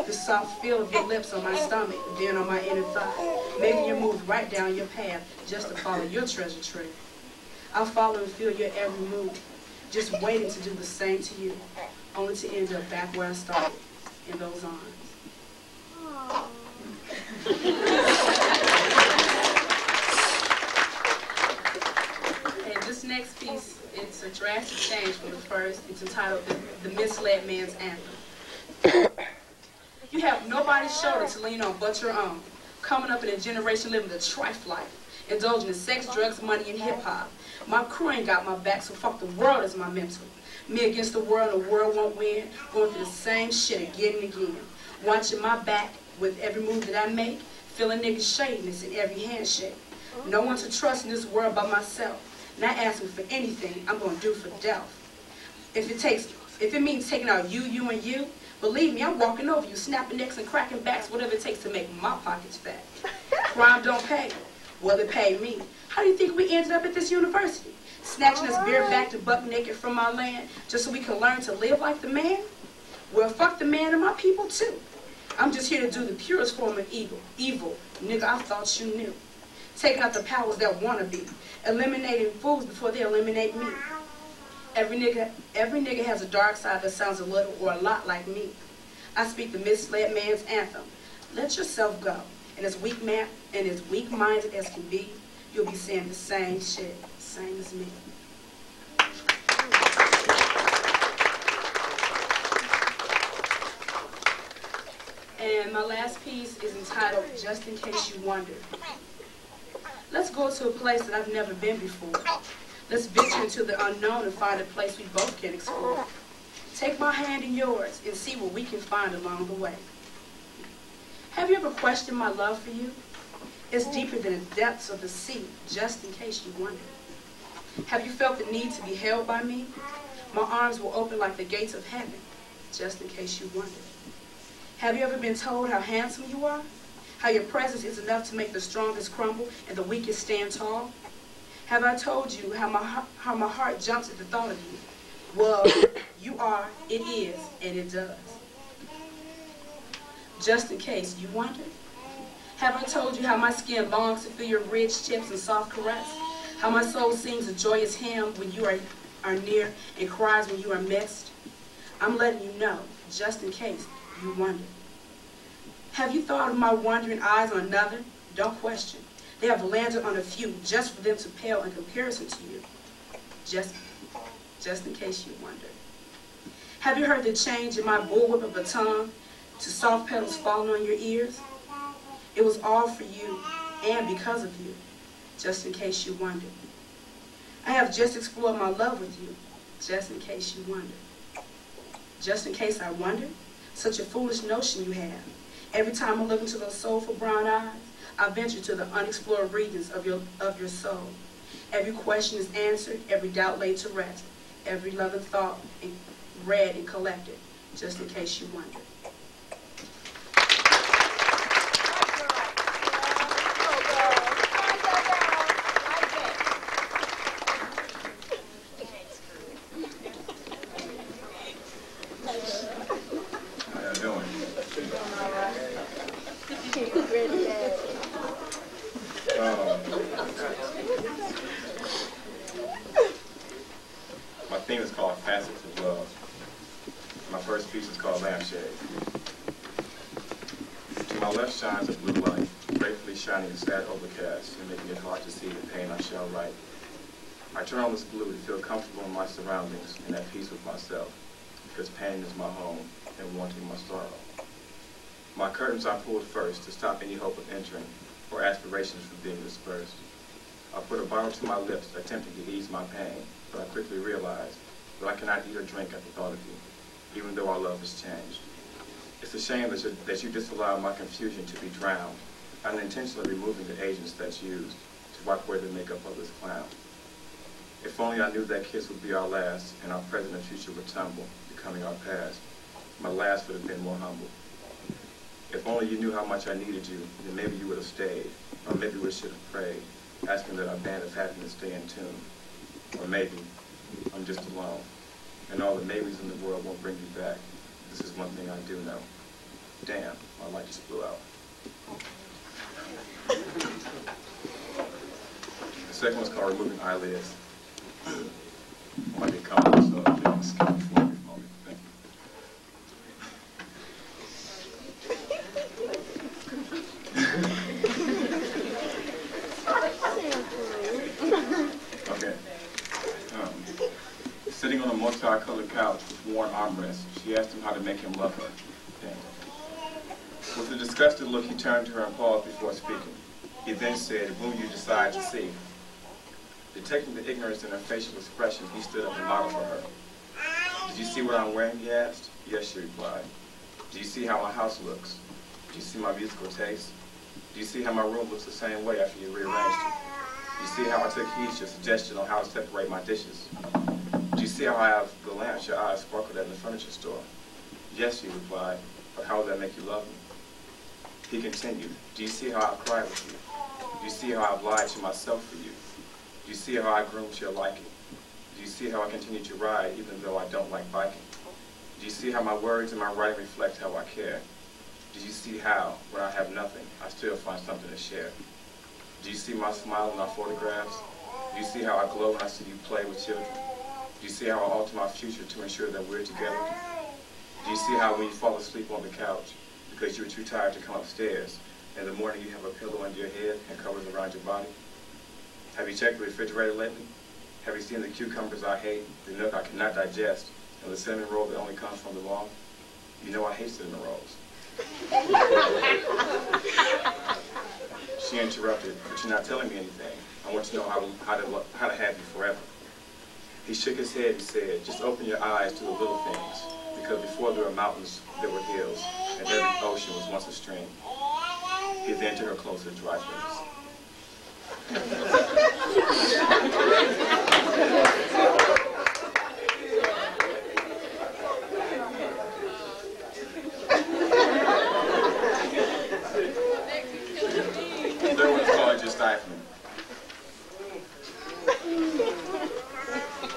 The soft feel of your lips on my stomach, then on my inner thigh, making you move right down your path just to follow your treasure trail. I'll follow and feel your every move, just waiting to do the same to you, only to end up back where I started, in those arms. And this next piece It's a drastic change from the first. It's entitled The Misled Man's Anthem. You have nobody's shoulder to lean on but your own. Coming up in a generation living the trife life. Indulging in sex, drugs, money, and hip-hop. My crew ain't got my back, so fuck the world as my mentor. Me against the world, and the world won't win. Going through the same shit again and again. Watching my back with every move that I make. Feeling niggas' shadiness in every handshake. No one to trust in this world but myself. Not asking for anything, I'm gonna do for death. If it means taking out you, and you, believe me, I'm walking over you, snapping necks and cracking backs, whatever it takes to make my pockets fat. Crime don't pay. Well, it paid me. How do you think we ended up at this university? Snatching us beer back to buck naked from my land, just so we can learn to live like the man? Well, fuck the man and my people too. I'm just here to do the purest form of evil. Evil, nigga, I thought you knew. Taking out the powers that wanna be. Eliminating fools before they eliminate me. Every nigga has a dark side that sounds a little or a lot like me. I speak the misled man's anthem. Let yourself go. And as weak-minded as can be, you'll be saying the same shit, same as me. And my last piece is entitled, Just in Case You Wonder. Let's go to a place that I've never been before. Let's venture into the unknown and find a place we both can explore. Take my hand in yours and see what we can find along the way. Have you ever questioned my love for you? It's deeper than the depths of the sea, just in case you wonder. Have you felt the need to be held by me? My arms will open like the gates of heaven, just in case you wonder. Have you ever been told how handsome you are? How your presence is enough to make the strongest crumble and the weakest stand tall? Have I told you how my heart jumps at the thought of you? Well, you are, it is, and it does. Just in case you wonder. Have I told you how my skin longs to feel your rich chips and soft caress? How my soul sings a joyous hymn when you are near and cries when you are missed? I'm letting you know, just in case you wonder. Have you thought of my wandering eyes on another? Don't question. They have landed on a few just for them to pale in comparison to you. Just in case you wonder. Have you heard the change in my bullwhip of a tongue to soft petals falling on your ears? It was all for you and because of you, just in case you wonder. I have just explored my love with you, just in case you wonder. Just in case I wonder, such a foolish notion you have. Every time I look into those soulful brown eyes, I venture to the unexplored regions of your soul. Every question is answered, every doubt laid to rest, every loving thought read and collected, just in case you wonder. My theme is called Facets of Love. My first piece is called Lampshade. To my left shines a blue light, gratefully shining in sad overcast and making it hard to see the pain I shall write. I turn on this blue to feel comfortable in my surroundings and at peace with myself, because pain is my home and wanting my sorrow. My curtains are pulled first to stop any hope of entering or aspirations from being dispersed. I put a bottle to my lips, attempting to ease my pain, but I quickly realized that I cannot eat or drink at the thought of you, even though our love has changed. It's a shame that you disallow my confusion to be drowned, unintentionally removing the agents that's used to wipe away the makeup of this clown. If only I knew that kiss would be our last, and our present and future would tumble, becoming our past, my last would have been more humble. If only you knew how much I needed you, then maybe you would have stayed, or maybe we should have prayed, asking that our band of happiness stay in tune. Or maybe I'm just alone, and all the maybes in the world won't bring you back. This is one thing I do know. Damn, my light just blew out. The second one's called Removing Eyelids. Might be coming, so please skip before we moment. Thank you. Okay. tri-colored couch with worn armrests, she asked him how to make him love her. Then, with a disgusted look, he turned to her and paused before speaking. He then said, "Whom you decide to see." Detecting the ignorance in her facial expression, he stood up and modeled for her. "Did you see what I'm wearing?" he asked. "Yes," she replied. "Do you see how my house looks? Do you see my musical taste? Do you see how my room looks the same way after you rearranged it? Do you see how I took heed to your suggestion on how to separate my dishes? Do you see how I have the lamps your eyes sparkled at in the furniture store?" "Yes," she replied, "but how will that make you love me?" He continued, "Do you see how I've cried with you? Do you see how I've lied to myself for you? Do you see how I groomed your liking? Do you see how I continue to ride even though I don't like biking? Do you see how my words and my writing reflect how I care? Do you see how, when I have nothing, I still find something to share? Do you see my smile in our photographs? Do you see how I glow when I see you play with children? Do you see how I alter my future to ensure that we're together? Do you see how when you fall asleep on the couch, because you're too tired to come upstairs, in the morning you have a pillow under your head and covers around your body? Have you checked the refrigerator lately? Have you seen the cucumbers I hate, the milk I cannot digest, and the cinnamon roll that only comes from the lawn? You know I hate cinnamon rolls." She interrupted, "But you're not telling me anything. I want to know how to have you forever." He shook his head and said, "Just open your eyes to the little things, because before there were mountains, there were hills, and every ocean was once a stream." He then took her closer to dry things. Third one is called Just Stifling.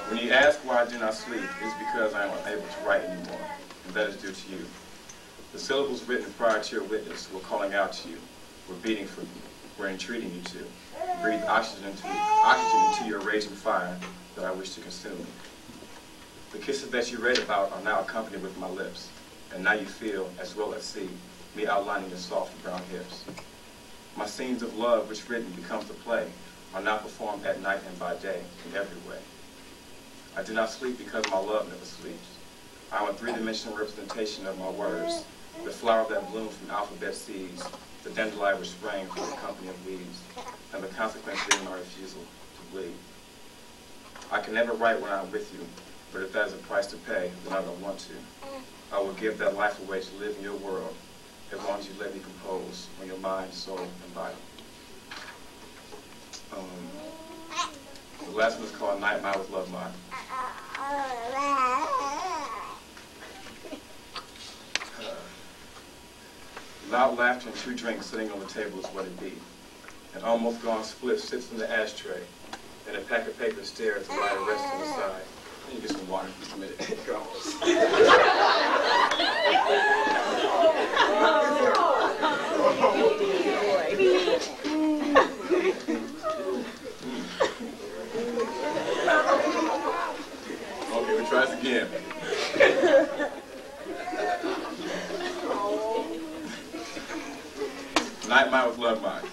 When you ask why I do not sleep, it's because I am unable to write anymore, and that is due to you. The syllables written prior to your witness were calling out to you, were beating for you, were entreating you to breathe oxygen into your raging fire that I wish to consume. The kisses that you read about are now accompanied with my lips, and now you feel, as well as see, me outlining your soft brown hips. My scenes of love, which written becomes the play, are now performed at night and by day, in every way. I do not sleep because my love never sleeps. I am a three-dimensional representation of my words, the flower that blooms from alphabet seeds, the dandelion which sprang from the company of weeds, and the consequence being my refusal to bleed. I can never write when I'm with you, but if that is a price to pay, then I don't want to. I will give that life away to live in your world, as long as you let me compose on your mind, soul, and body. The last one is called Night Mile with Love Mine. Loud laughter and 2 drinks sitting on the table is what it be. An almost gone split sits in the ashtray, and a pack of paper stares as the lighter rests on the side. You get some water just a minute. Okay, we'll try this again. Night Mile with Love Mine.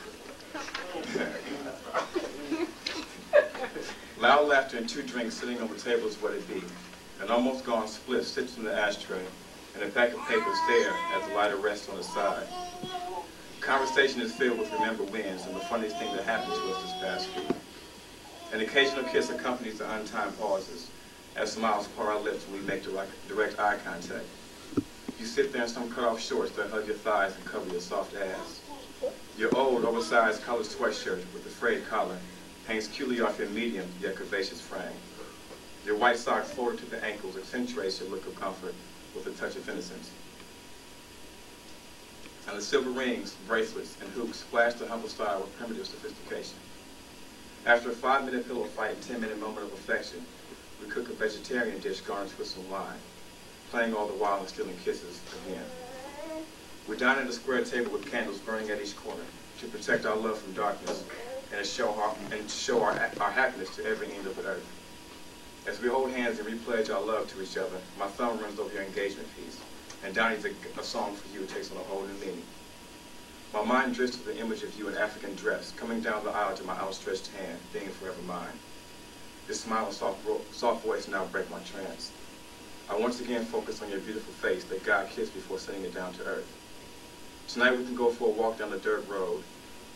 Loud laughter and 2 drinks sitting on the table is what it be. An almost gone split sits in the ashtray, and a pack of papers stare as the lighter rests on the side. Conversation is filled with remember wins and the funniest thing that happened to us this past week. An occasional kiss accompanies the untimed pauses, as smiles pour our lips when we make direct eye contact. You sit there in some cut-off shorts that hug your thighs and cover your soft ass. Your old, oversized collared sweatshirt with the frayed collar hangs cutely off your medium yet curvaceous frame. Your white socks folded to the ankles accentuates your look of comfort with a touch of innocence. And the silver rings, bracelets, and hoops splash the humble style with primitive sophistication. After a 5-minute pillow fight and 10-minute moment of affection, we cook a vegetarian dish garnished with some wine, playing all the while and stealing kisses again. We dine at a square table with candles burning at each corner to protect our love from darkness and to show our happiness to every end of the earth. As we hold hands and repledge our love to each other, my thumb runs over your engagement piece, and Donnie's a song for you takes on a whole new meaning. My mind drifts to the image of you in African dress, coming down the aisle to my outstretched hand, being forever mine. This smile and soft voice now break my trance. I once again focus on your beautiful face that God kissed before sending it down to earth. Tonight we can go for a walk down the dirt road,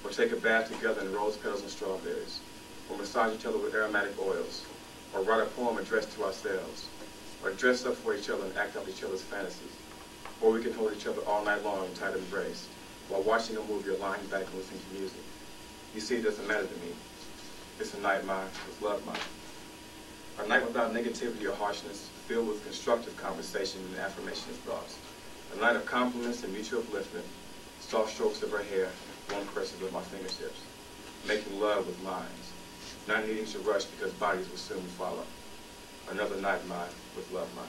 or take a bath together in rose petals and strawberries, or massage each other with aromatic oils, or write a poem addressed to ourselves, or dress up for each other and act out each other's fantasies. Or we can hold each other all night long in tight embrace, while watching a movie or lying back and listening to music. You see, it doesn't matter to me. It's a night mine with love mine. A night without negativity or harshness, filled with constructive conversation and affirmation of thoughts. A night of compliments and mutual upliftment, soft strokes of her hair, warm caresses of my fingertips. Making love with minds, not needing to rush because bodies will soon follow. Another night mine with love mine.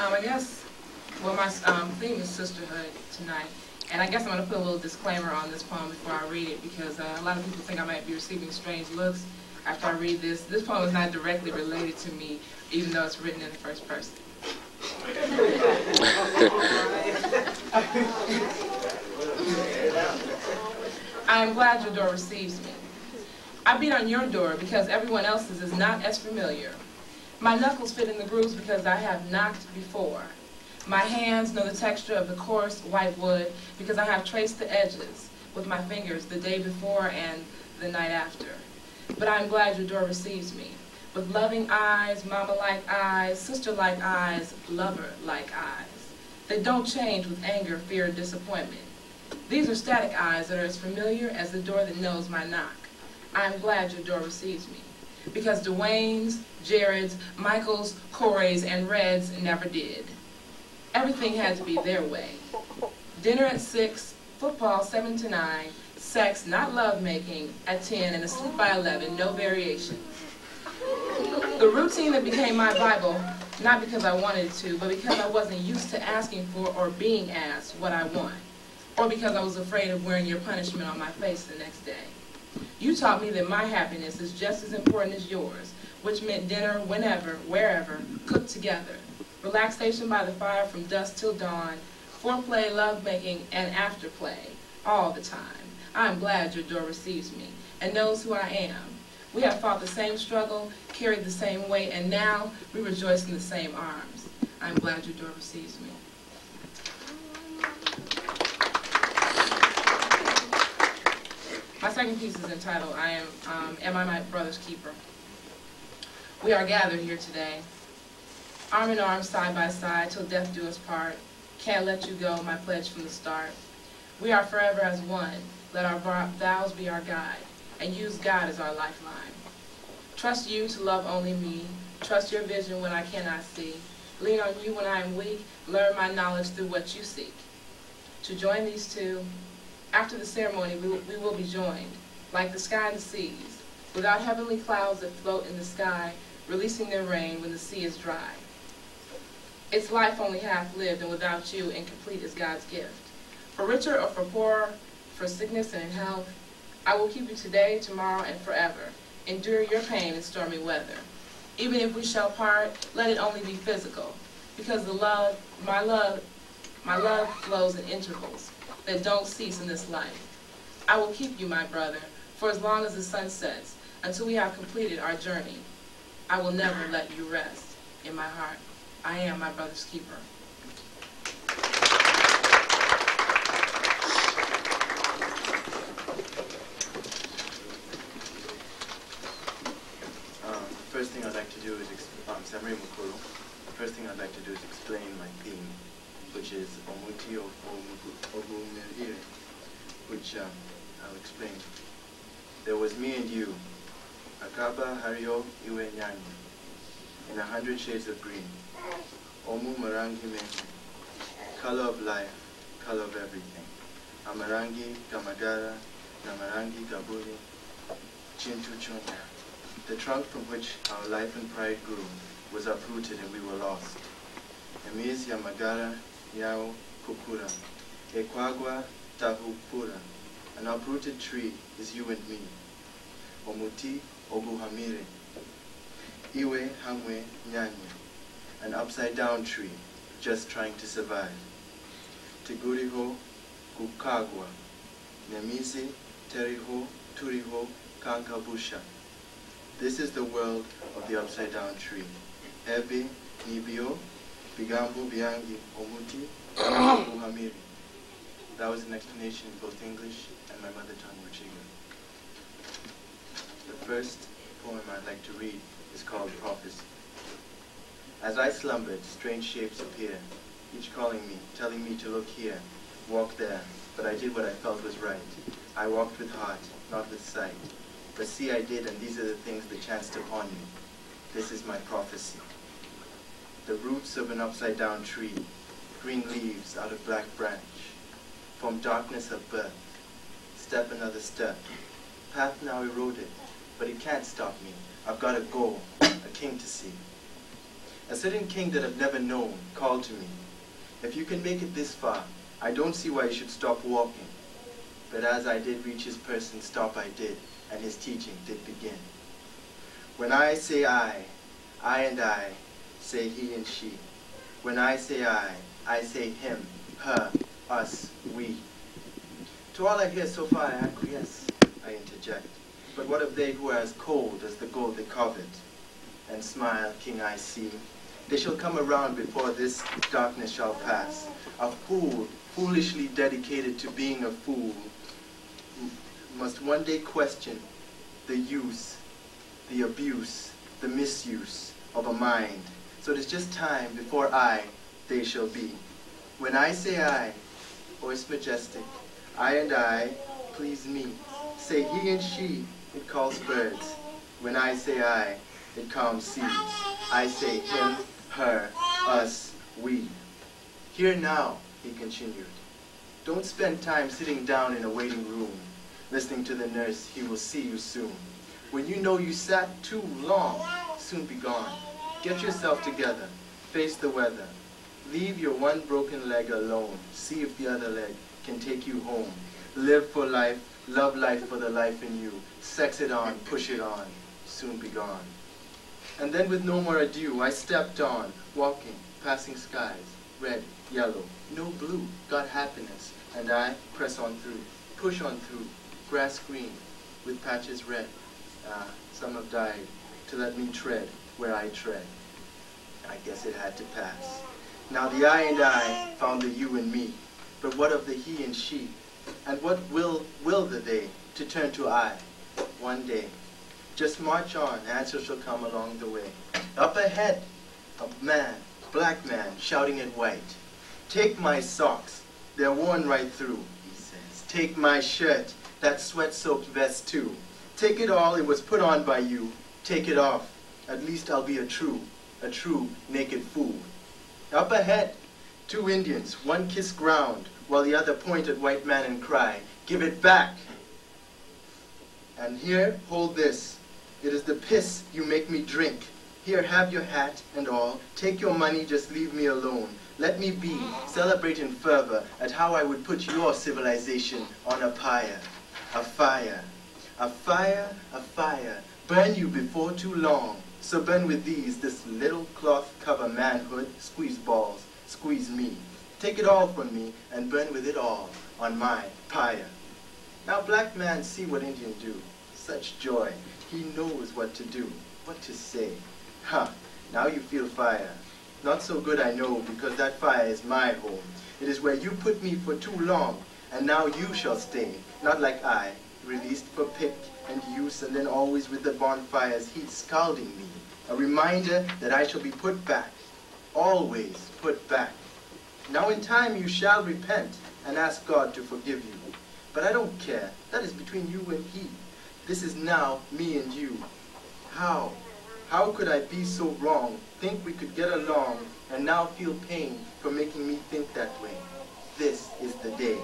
I guess, well, my theme is sisterhood tonight. And I guess I'm going to put a little disclaimer on this poem before I read it, because a lot of people think I might be receiving strange looks after I read this. This poem is not directly related to me, even though it's written in the first person. I am glad your door receives me. I beat on your door because everyone else's is not as familiar. My knuckles fit in the grooves because I have knocked before. My hands know the texture of the coarse white wood because I have traced the edges with my fingers the day before and the night after. But I'm glad your door receives me with loving eyes, mama-like eyes, sister-like eyes, lover-like eyes. They don't change with anger, fear, and disappointment. These are static eyes that are as familiar as the door that knows my knock. I'm glad your door receives me because Dwayne's, Jared's, Michael's, Corey's, and Red's never did. Everything had to be their way. Dinner at 6, football 7 to 9, sex, not lovemaking, at 10, and asleep by 11, no variation. The routine that became my Bible, not because I wanted to, but because I wasn't used to asking for or being asked what I want, or because I was afraid of wearing your punishment on my face the next day. You taught me that my happiness is just as important as yours, which meant dinner whenever, wherever, cooked together. Relaxation by the fire from dusk till dawn, foreplay, lovemaking, and afterplay, all the time. I am glad your door receives me and knows who I am. We have fought the same struggle, carried the same weight, and now we rejoice in the same arms. I am glad your door receives me. My second piece is entitled, Am I My Brother's Keeper? We are gathered here today, arm in arm, side by side, till death do us part. Can't let you go, my pledge from the start. We are forever as one. Let our vows be our guide, and use God as our lifeline. Trust you to love only me. Trust your vision when I cannot see. Lean on you when I am weak. Learn my knowledge through what you seek. To join these two, after the ceremony, we will be joined, like the sky and the seas, without heavenly clouds that float in the sky, releasing their rain when the sea is dry. Its life only half lived, and without you, incomplete is God's gift. For richer or for poorer, for sickness and in health, I will keep you today, tomorrow, and forever. Endure your pain in stormy weather. Even if we shall part, let it only be physical, because my love flows in intervals that don't cease in this life. I will keep you, my brother, for as long as the sun sets, until we have completed our journey. I will never let you rest in my heart. I am my brother's keeper. First thing I'd like to do is, Samri Mukuru. First thing I'd like to do is explain my theme, which is Omuti Ogumerire, which I'll explain. There was me and you, Akaba Hario Iwe Nyanyi, in 100 shades of green. Omu Marangi Mengi, color of life, color of everything. Amarangi Gamagara, Namarangi Gaburi, Chintu Chonya. The trunk from which our life and pride grew was uprooted and we were lost. Emiz Yamagara Yao Kukura, Ekwagwa Tahupura. An uprooted tree is you and me. Omuti Oguhamire. Iwe Hamwe Nyanya. an upside-down tree, just trying to survive. Tiguriho, kukagwa, nemizi, teriho, turiho, kankabusha. This is the world of the upside-down tree. Ebe, nibio, bigambu, biangi, omuti, uhamiri. That was an explanation in both English and my mother tongue, Wichiga. The first poem I'd like to read is called Prophecy. As I slumbered, strange shapes appear, each calling me, telling me to look here, walk there, but I did what I felt was right. I walked with heart, not with sight. But see, I did, and these are the things that chanced upon me. This is my prophecy. The roots of an upside-down tree, green leaves out of black branch, from darkness of birth, step another step. Path now eroded, but it can't stop me. I've got a goal, a king to see. A certain king that I've never known called to me. If you can make it this far, I don't see why you should stop walking. But as I did reach his person, stop I did, and his teaching did begin. When I say I and I, say he and she. When I say I say him, her, us, we. To all I hear so far, I acquiesce, I interject. But what of they who are as cold as the gold they covet? And smile, king I see. They shall come around before this darkness shall pass. A fool, foolishly dedicated to being a fool, must one day question the use, the abuse, the misuse of a mind. So it is just time before they shall be. When I say I, voice majestic, I and I, please me. Say he and she, it calls birds. When I say I, it calms seas. I say him, her, us, we. Here now, he continued. Don't spend time sitting down in a waiting room, listening to the nurse, he will see you soon. When you know you sat too long, soon be gone. Get yourself together, face the weather. Leave your one broken leg alone. See if the other leg can take you home. Live for life, love life for the life in you. Sex it on, push it on, soon be gone. And then with no more ado, I stepped on, walking, passing skies, red, yellow, no blue, got happiness. And I press on through, push on through, grass green, with patches red. Some have died to let me tread where I tread. I guess it had to pass. Now the I and I found the you and me. But what of the he and she? And what will the they to turn to I? One day. Just march on, answer shall come along the way. Up ahead, a man, black man, shouting at white. Take my socks, they're worn right through, he says. Take my shirt, that sweat-soaked vest too. Take it all, it was put on by you. Take it off, at least I'll be a true naked fool. Up ahead, two Indians, one kiss ground, while the other point at white man and cry, give it back. And here, hold this. It is the piss you make me drink. Here, have your hat and all. Take your money, just leave me alone. Let me be, celebrate in fervor at how I would put your civilization on a pyre. A fire, a fire, a fire. Burn you before too long. So burn with these, this little cloth cover manhood, squeeze balls, squeeze me. Take it all from me and burn with it all on my pyre. Now black man, see what Indian do. Such joy. He knows what to do, what to say. Ha, now you feel fire. Not so good I know, because that fire is my home. It is where you put me for too long, and now you shall stay. Not like I, released for pick and use, and then always with the bonfire's heat scalding me. A reminder that I shall be put back, always put back. Now in time you shall repent and ask God to forgive you. But I don't care. That is between you and he. This is now me and you. How? How could I be so wrong, think we could get along, and now feel pain for making me think that way? This is the day.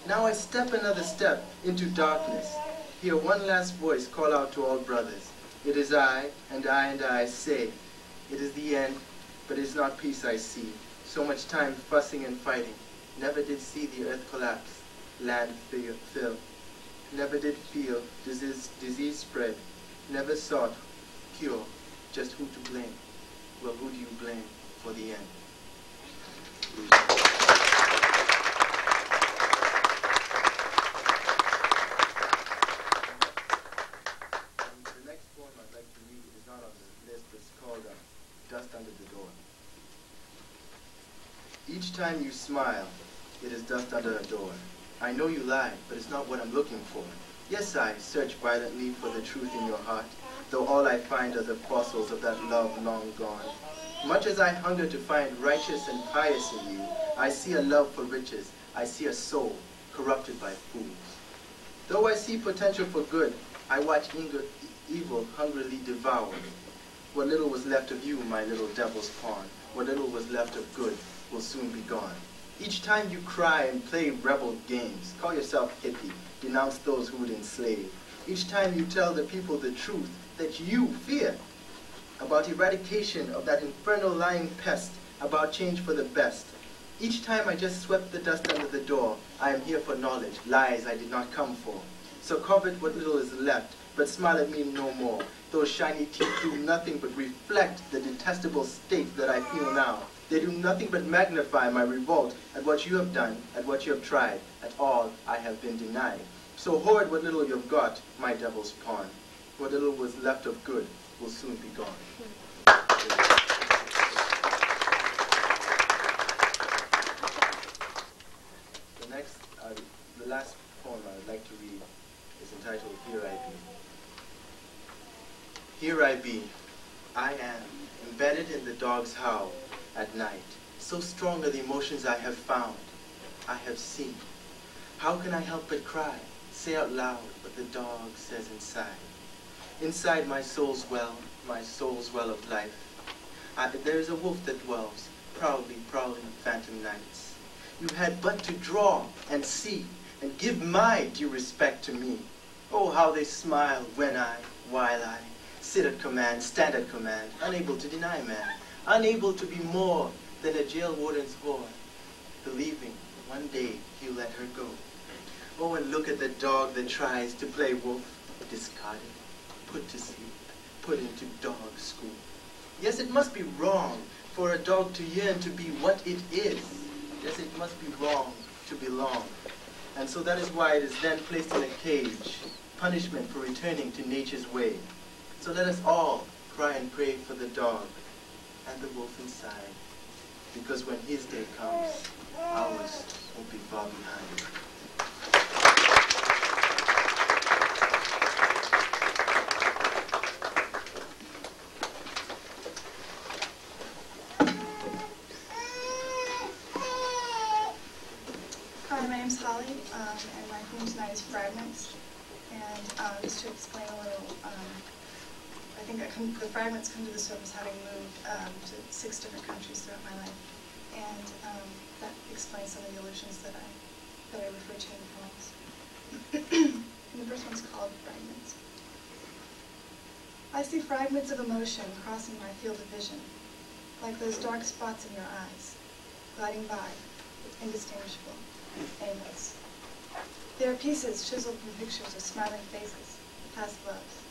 Now I step another step into darkness. Hear one last voice call out to all brothers. It is I, and I, and I say. It is the end, but it is not peace I see. So much time fussing and fighting. Never did see the earth collapse, land fill. Never did feel disease spread. Never sought cure, just who to blame. Well, who do you blame? for the end. The next poem I'd like to read is not on the list, it's called Dust Under the Door. Each time you smile, it is dust under a door. I know you lie, but it's not what I'm looking for. Yes, I search violently for the truth in your heart, though all I find are the fossils of that love long gone. Much as I hunger to find righteous and pious in you, I see a love for riches. I see a soul corrupted by fools. Though I see potential for good, I watch evil hungrily devour. What little was left of you, my little devil's pawn, what little was left of good will soon be gone. Each time you cry and play rebel games, call yourself hippie, denounce those who would enslave. Each time you tell the people the truth that you fear, about eradication of that infernal lying pest, about change for the best. Each time I just swept the dust under the door, I am here for knowledge, lies I did not come for. So covet what little is left, but smile at me no more. Those shiny teeth do nothing but reflect the detestable state that I feel now. They do nothing but magnify my revolt at what you have done, at what you have tried, at all I have been denied. So hoard what little you've got, my devil's pawn. What little was left of good will soon be gone. The last poem I would like to read is entitled Here I Be. Here I be. I am embedded in the dog's howl at night. So strong are the emotions I have found, I have seen. How can I help but cry? Say out loud what the dog says inside. Inside my soul's well of life. There is a wolf that dwells, proudly prowling phantom nights. You had but to draw and see, and give my due respect to me. Oh, how they smile while I sit at command, stand at command, unable to deny man, unable to be more than a jail warden's whore, believing one day he'll let her go. Oh, and look at the dog that tries to play wolf, discarded, put to sleep, put into dog school. Yes, it must be wrong for a dog to yearn to be what it is. Yes, it must be wrong to belong. And so that is why it is then placed in a cage, punishment for returning to nature's way. So let us all cry and pray for the dog and the wolf inside, because when his day comes, ours won't be far behind. Hi, my name's Holly, and my theme tonight is fragments. And just to explain a little, I think the fragments come to the surface having moved to 6 different countries throughout my life, and that explains some of the illusions that I refer to in the poems. And the first one's called Fragments. I see fragments of emotion crossing my field of vision, like those dark spots in your eyes, gliding by, indistinguishable, aimless. They are pieces chiseled from pictures of smiling faces, past loves,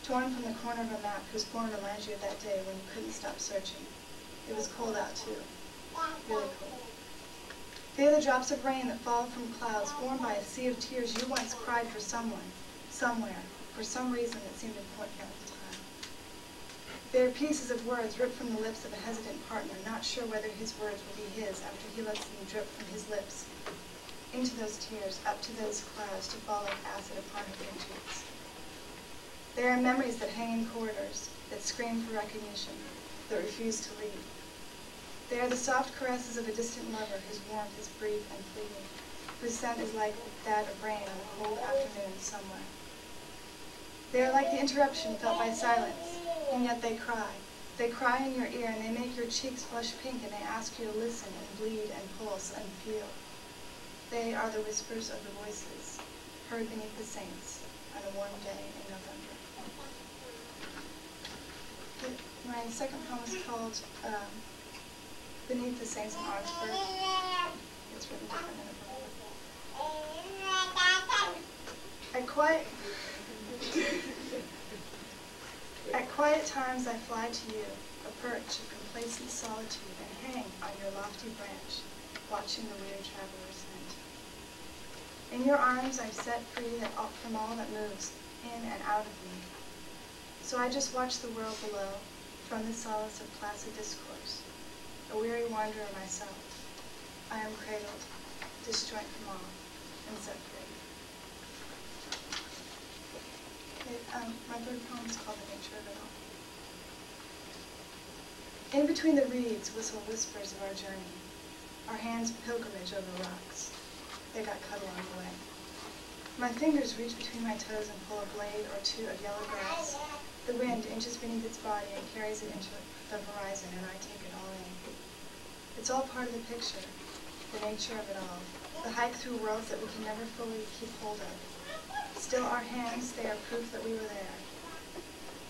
torn from the corner of a map whose corner reminds you of that day when you couldn't stop searching. It was cold out too, really cold. They are the drops of rain that fall from clouds formed by a sea of tears you once cried for someone, somewhere, for some reason that seemed important at the time. They are pieces of words ripped from the lips of a hesitant partner, not sure whether his words will be his after he lets them drip from his lips into those tears, up to those clouds to fall like acid upon her pink cheeks. There are memories that hang in corridors, that scream for recognition, that refuse to leave. They are the soft caresses of a distant lover whose warmth is brief and fleeting, whose scent is like that of rain on a cold afternoon somewhere. They are like the interruption felt by silence, and yet they cry. They cry in your ear, and they make your cheeks flush pink, and they ask you to listen and bleed and pulse and feel. They are the whispers of the voices heard beneath the saints on a warm day in November. My second poem is called Beneath the Saints in Augsburg. It's written different in a At quiet times I fly to you, a perch of complacent solitude, and hang on your lofty branch, watching the weird traveler ascend. In your arms I've set free from all that moves in and out of me. So I just watch the world below, from the solace of placid discourse, a weary wanderer myself. I am cradled, disjoint from all, and set free. My third poem is called The Nature of It All. In between the reeds whistle whispers of our journey, our hands pilgrimage over rocks. They got cut along the way. My fingers reach between my toes and pull a blade or two of yellow grass. The wind inches beneath its body and carries it into the horizon, and I take it all in. It's all part of the picture, the nature of it all, the hike through worlds that we can never fully keep hold of. Still our hands, they are proof that we were there,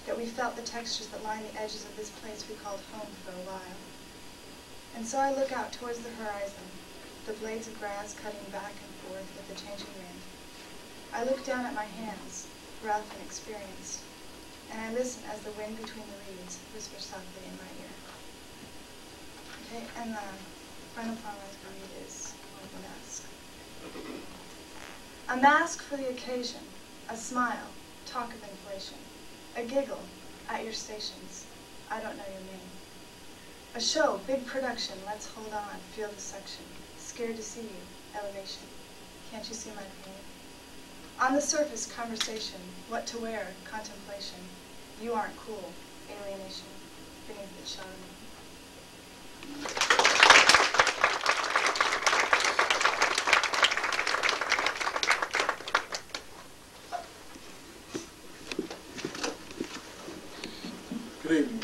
that we felt the textures that line the edges of this place we called home for a while. And so I look out towards the horizon, the blades of grass cutting back and forth with the changing wind. I look down at my hands, rough and experienced, and I listen as the wind between the reeds whispers softly in my ear. Okay, and the final poem I was going to read is The Mask. A mask for the occasion, a smile, talk of inflation, a giggle at your stations, I don't know your name. A show, big production, let's hold on, feel the suction, scared to see you, elevation, can't you see my pain? On the surface, conversation, what to wear, contemplation, you aren't cool, alienation, beneath it shot of Good evening.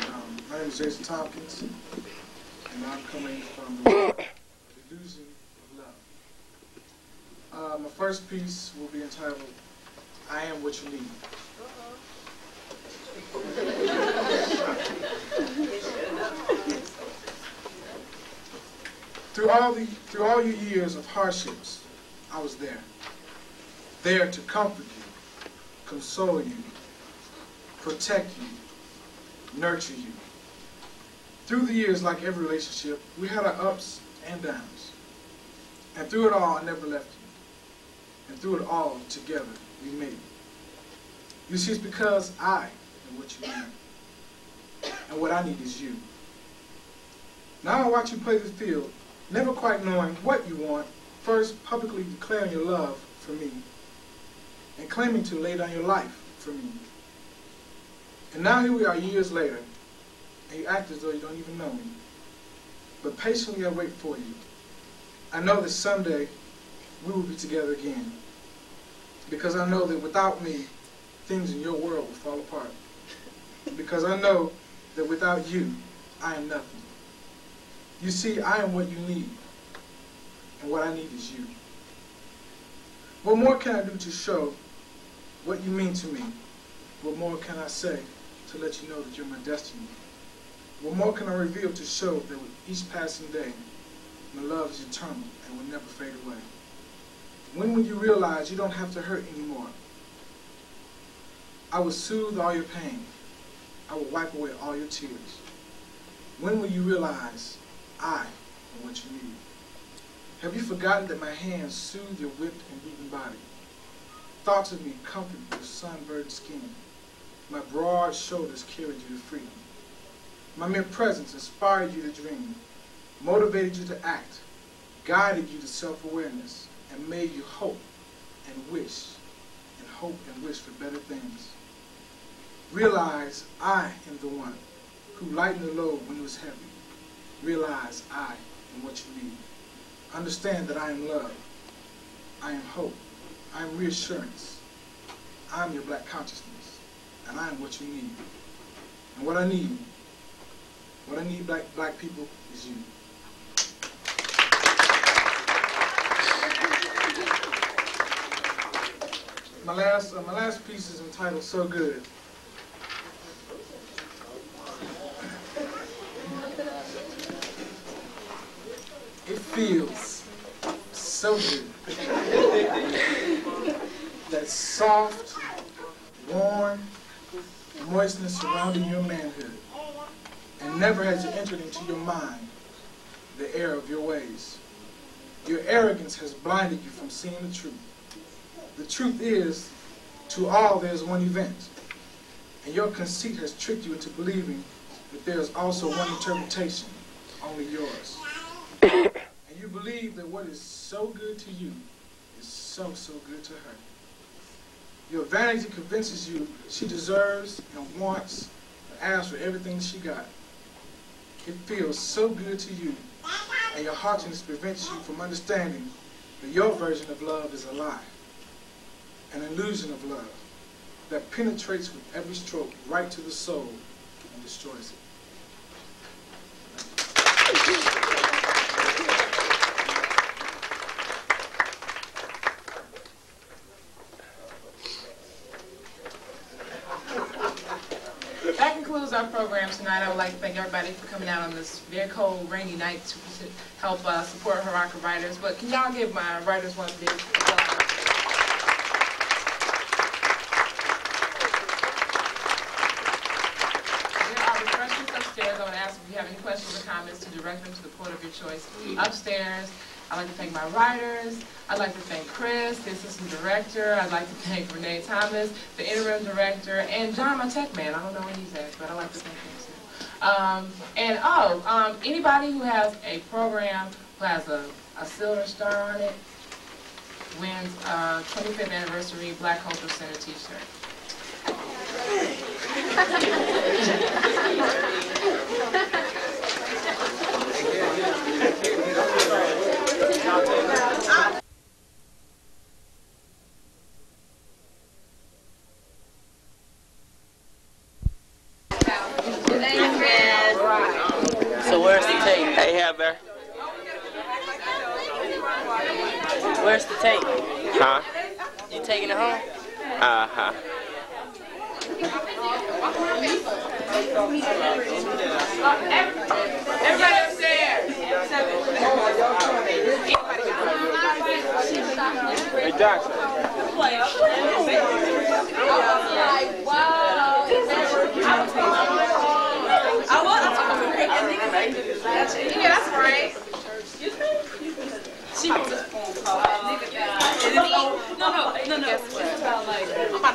My name is Jason Tompkins, and I'm coming from the Illusion of Love. My first piece will be entitled, I Am What You Need. Through all your years of hardships, I was there to comfort you, console you, protect you, nurture you. Through the years, like every relationship, we had our ups and downs. And through it all, I never left you. And through it all, together, we made it. You see, it's because I am what you need. And what I need is you. Now I watch you play the field, never quite knowing what you want, first publicly declaring your love for me, and claiming to lay down your life for me. And now here we are years later, and you act as though you don't even know me. But patiently I wait for you. I know that someday we will be together again. Because I know that without me, things in your world will fall apart. Because I know that without you, I am nothing. You see, I am what you need. And what I need is you. What more can I do to show what you mean to me? What more can I say to let you know that you're my destiny? What more can I reveal to show that with each passing day, my love is eternal and will never fade away? When will you realize you don't have to hurt anymore? I will soothe all your pain. I will wipe away all your tears. When will you realize I am what you need? Have you forgotten that my hands soothe your whipped and beaten body? Thoughts of me comfort your sunburned skin. My broad shoulders carried you to freedom. My mere presence inspired you to dream, motivated you to act, guided you to self-awareness, and made you hope and wish, and hope and wish for better things. Realize I am the one who lightened the load when it was heavy. Realize I am what you need. Understand that I am love. I am hope. I am reassurance. I am your black consciousness, and I am what you need. And what I need black people is you. My last piece is entitled So Good. It feels so good. That soft, warm moistness surrounding your manhood. And and never has it entered into your mind the error of your ways. Your arrogance has blinded you from seeing the truth. The truth is, to all there is one event, and your conceit has tricked you into believing that there is also one interpretation, only yours. And you believe that what is so good to you is so good to her. Your vanity convinces you she deserves and wants and asks for everything she got. It feels so good to you, and your haughtiness prevents you from understanding that your version of love is a lie, an illusion of love that penetrates with every stroke right to the soul and destroys it. That concludes our program tonight. I would like to thank everybody for coming out on this very cold, rainy night to help support Haraka Writers. But can y'all give my writers one big applause? There are refreshments upstairs. I would ask if you have any questions or comments to direct them to the port of your choice upstairs. I'd like to thank my writers. I'd like to thank Chris, the assistant director. I'd like to thank Renee Thomas, the interim director, and John, my tech man. I don't know where he's at, but I'd like to thank him too. Anybody who has a program who has a silver star on it wins a 25th anniversary Black Cultural Center t-shirt. So where's the tape? Hey, Heather. Where's the tape? Huh? You taking it home? Uh-huh. Everybody upstairs. Hey, Jackson. Yeah, that's right. She was just phone call. No. It's about like, I'm about